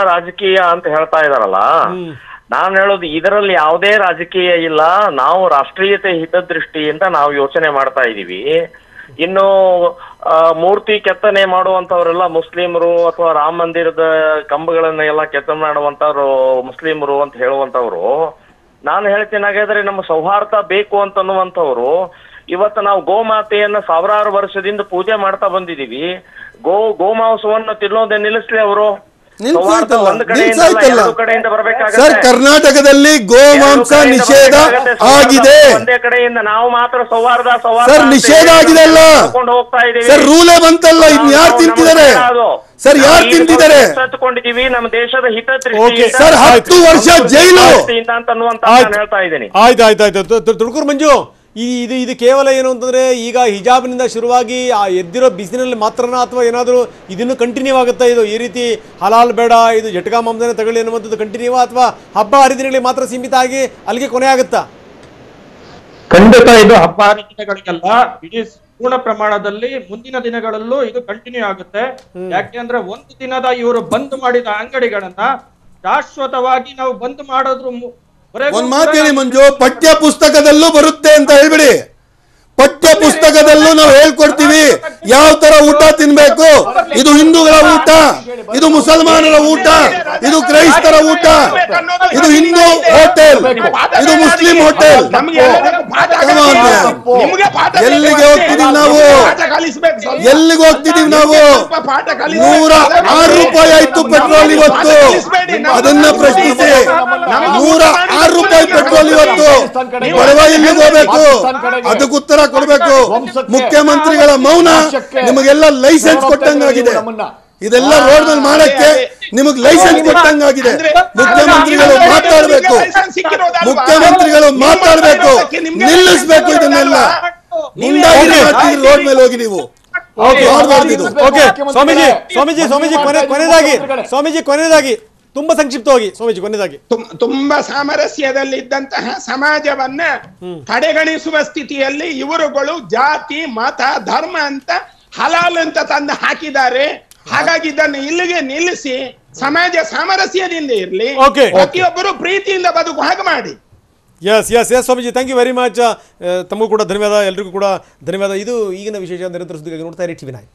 ರಾಜಕೀಯ ಅಂತ ಹೇಳ್ತಾ ಇದಾರಲ್ಲ, ನಾನು ಹೇಳೋದು ಇದರಲ್ಲಿ ಯಾವುದೇ ರಾಜಕೀಯ ಇಲ್ಲ. ನಾವು ರಾಷ್ಟ್ರೀಯತೆ ಹಿತದೃಷ್ಟಿಯಿಂದ ನಾವು ಯೋಚನೆ ಮಾಡ್ತಾ ಇದೀವಿ. ಇನ್ನು ಮೂರ್ತಿ ಕೆತ್ತನೆ ಮಾಡುವಂತವರೆಲ್ಲ ಮುಸ್ಲಿಮರು ಅಥವಾ ರಾಮ ಮಂದಿರದ ಕಂಬಗಳನ್ನ ಎಲ್ಲ ಕೆತ್ತನೆ ಮಾಡುವಂತವ್ರು ಮುಸ್ಲಿಮರು ಅಂತ ಹೇಳುವಂತವ್ರು. ನಾನು ಹೇಳ್ತೀನಿ, ಹಾಗಾದ್ರೆ ನಮ್ಮ ಸೌಹಾರ್ದ ಬೇಕು ಅಂತನ್ನುವಂಥವ್ರು ಇವತ್ತು ನಾವು ಗೋಮಾತೆಯನ್ನ ಸಾವಿರಾರು ವರ್ಷದಿಂದ ಪೂಜೆ ಮಾಡ್ತಾ ಬಂದಿದೀವಿ. ಗೋಮಾಂಸವನ್ನು ತಿನ್ನೋದೇ ನಿಲ್ಲಿಸ್ಲಿ ಅವರು. ಸರ್, ಕರ್ನಾಟಕದಲ್ಲಿ ಗೋಮಾಂಸ ನಿಷೇಧ ಆಗಿದೆ. ಒಂದೇ ಕಡೆಯಿಂದ ನಾವು ಮಾತ್ರ ಸೌಹಾರ್ದ ಸರ್ ನಿಷೇಧ ಆಗಿದೆ ಅಲ್ಲ ಸರ್, ರೂಲೇ ಬಂತಲ್ಲ. ಇನ್ ಯಾರು ತಿಂತಿದ್ದಾರೆ ಸರ್? ಯಾರು ತಿಂತಿದ್ದಾರೆ? ನಮ್ಮ ದೇಶದ ಹಿತದೃಷ್ಟಿ ಸರ್ 10 ವರ್ಷ ಜೈಲು ಹೇಳ್ತಾ ಇದ್ದೀನಿ. ಆಯ್ತಾಯ್ತಾಯ್ತು. ತುಳುಕೂರು ಮಂಜು, ಇದು ಕೇವಲ ಏನು ಅಂತಂದ್ರೆ ಈಗ ಹಿಜಾಬ್ನಿಂದ ಶುರುವಾಗಿ ಆ ಎದ್ದಿರೋ ಬಿಸಿನಲ್ಲಿ ಮಾತ್ರನಾ ಅಥವಾ ಏನಾದರೂ ಇದನ್ನು ಕಂಟಿನ್ಯೂ ಆಗುತ್ತಾ? ಇದು ಈ ರೀತಿ ಹಲಾಲ್ ಬೇಡ, ಇದು ಜಟ್ಕಾ ಮಾಂಸನೇ ತಗೊಳ್ಳಿ ಅನ್ನುವಂಥದ್ದು ಕಂಟಿನ್ಯೂ, ಅಥವಾ ಹಬ್ಬ ಹರಿದಿನಗಳಿಗೆ ಮಾತ್ರ ಸೀಮಿತ ಆಗಿ ಅಲ್ಲಿಗೆ ಕೊನೆ ಆಗುತ್ತಾ? ಖಂಡಿತ ಇದು ಹಬ್ಬ ಹರಿದಿನಗಳಿಗೆಲ್ಲ, ಇಡೀ ಪೂರ್ಣ ಪ್ರಮಾಣದಲ್ಲಿ ಮುಂದಿನ ದಿನಗಳಲ್ಲೂ ಇದು ಕಂಟಿನ್ಯೂ ಆಗುತ್ತೆ. ಯಾಕೆಂದ್ರೆ ಒಂದು ದಿನದ ಇವರು ಬಂದ್ ಮಾಡಿದ ಅಂಗಡಿಗಳನ್ನ ಶಾಶ್ವತವಾಗಿ ನಾವು ಬಂದ್ ಮಾಡೋದ್ರ ಒಂದ್ ಮಾತು ಹೇಳಿ ಮಂಜು, ಪಠ್ಯ ಪುಸ್ತಕದಲ್ಲೂ ಬರುತ್ತೆ ಅಂತ ಹೇಳ್ಬಿಡಿ. ಪಠ್ಯ ಪುಸ್ತಕದಲ್ಲೂ ನಾವು ಹೇಳ್ಕೊಡ್ತೀವಿ ಯಾವ ತರ ಊಟ ತಿನ್ಬೇಕು. ಇದು ಹಿಂದೂಗಳ ಊಟ, ಇದು ಮುಸಲ್ಮಾನರ ಊಟ, ಇದು ಕ್ರೈಸ್ತರ ಊಟ, ಇದು ಹಿಂದೂ ಹೋಟೆಲ್, ಇದು ಮುಸ್ಲಿಂ ಹೋಟೆಲ್. ಎಲ್ಲಿಗೆ ಹೋಗ್ತಿದೀವಿ ನಾವು? ಎಲ್ಲಿಗೆ ಹೋಗ್ತಿದೀವಿ ನಾವು? 106 ರೂಪಾಯಿ ಆಯ್ತು ಪೆಟ್ರೋಲ್ ಇವತ್ತು. ಅದನ್ನ ಪ್ರಶ್ನಿಸಿ. 106 ರೂಪಾಯಿ ಪೆಟ್ರೋಲ್ ಇವತ್ತು. ಬಡವ ಎಲ್ಲಿಗೆ ಹೋಗ್ಬೇಕು? ಅದಕ್ಕೆ ಉತ್ತರ ಕೊಡಬೇಕು. ಮುಖ್ಯಮಂತ್ರಿಗಳ ಮೌನ ನಿಮಗೆಲ್ಲ ಲೈಸೆನ್ಸ್ ಕೊಟ್ಟಂಗಾಗಿದೆ. ಇದೆಲ್ಲ ರೋಡ್ ಮೇಲೆ ಮಾಡಕ್ಕೆ ನಿಮಗೆ ಲೈಸೆನ್ಸ್ ಕೊಟ್ಟಂಗಾಗಿದೆ. ಮುಖ್ಯಮಂತ್ರಿಗಳು ಮಾತಾಡಬೇಕು, ಮುಖ್ಯಮಂತ್ರಿಗಳು ಮಾತಾಡಬೇಕು, ನಿಲ್ಲಿಸಬೇಕು ಇದನ್ನೆಲ್ಲ. ಮುಂದಾಗಿ ಮಾಡ್ತೀವಿ ರೋಡ್ ಮೇಲೆ ಹೋಗಿ ನೀವು. ಕೊನೆಯದಾಗಿ ತುಂಬಾ ಸಂಕ್ಷಿಪ್ತವಾಗಿ ಸ್ವಾಮೀಜಿ, ಕೊನೆಯದಾಗಿ ತುಂಬಾ ಸಾಮರಸ್ಯದಲ್ಲಿ ಇದ್ದಂತಹ ಸಮಾಜವನ್ನ ಕಡೆಗಣಿಸುವ ಸ್ಥಿತಿಯಲ್ಲಿ ಇವರುಗಳು ಜಾತಿ ಮತ ಧರ್ಮ ಅಂತ ಹಲಾಲ್ ಅಂತ ತಂದು ಹಾಕಿದ್ದಾರೆ. ಹಾಗಾಗಿ ಇದನ್ನು ಇಲ್ಲಿಗೆ ನಿಲ್ಲಿಸಿ ಸಮಾಜ ಸಾಮರಸ್ಯದಿಂದ ಇರ್ಲಿ, Okay. ಪ್ರತಿಯೊಬ್ಬರು ಪ್ರೀತಿಯಿಂದ ಬದುಕು ಹಾಗೆ ಮಾಡಿ. Yes yes yes Swamiji, thank you very much. ತಮಗೂ ಕೂಡ ಧನ್ಯವಾದ, ಎಲ್ರಿಗೂ ಕೂಡ ಧನ್ಯವಾದ. ಇದು ಈಗಿನ ವಿಶೇಷ ನಿರಂತರ ಸುದ್ದಿಗಾಗಿ ನೋಡ್ತಾ ಇರಿ TV9.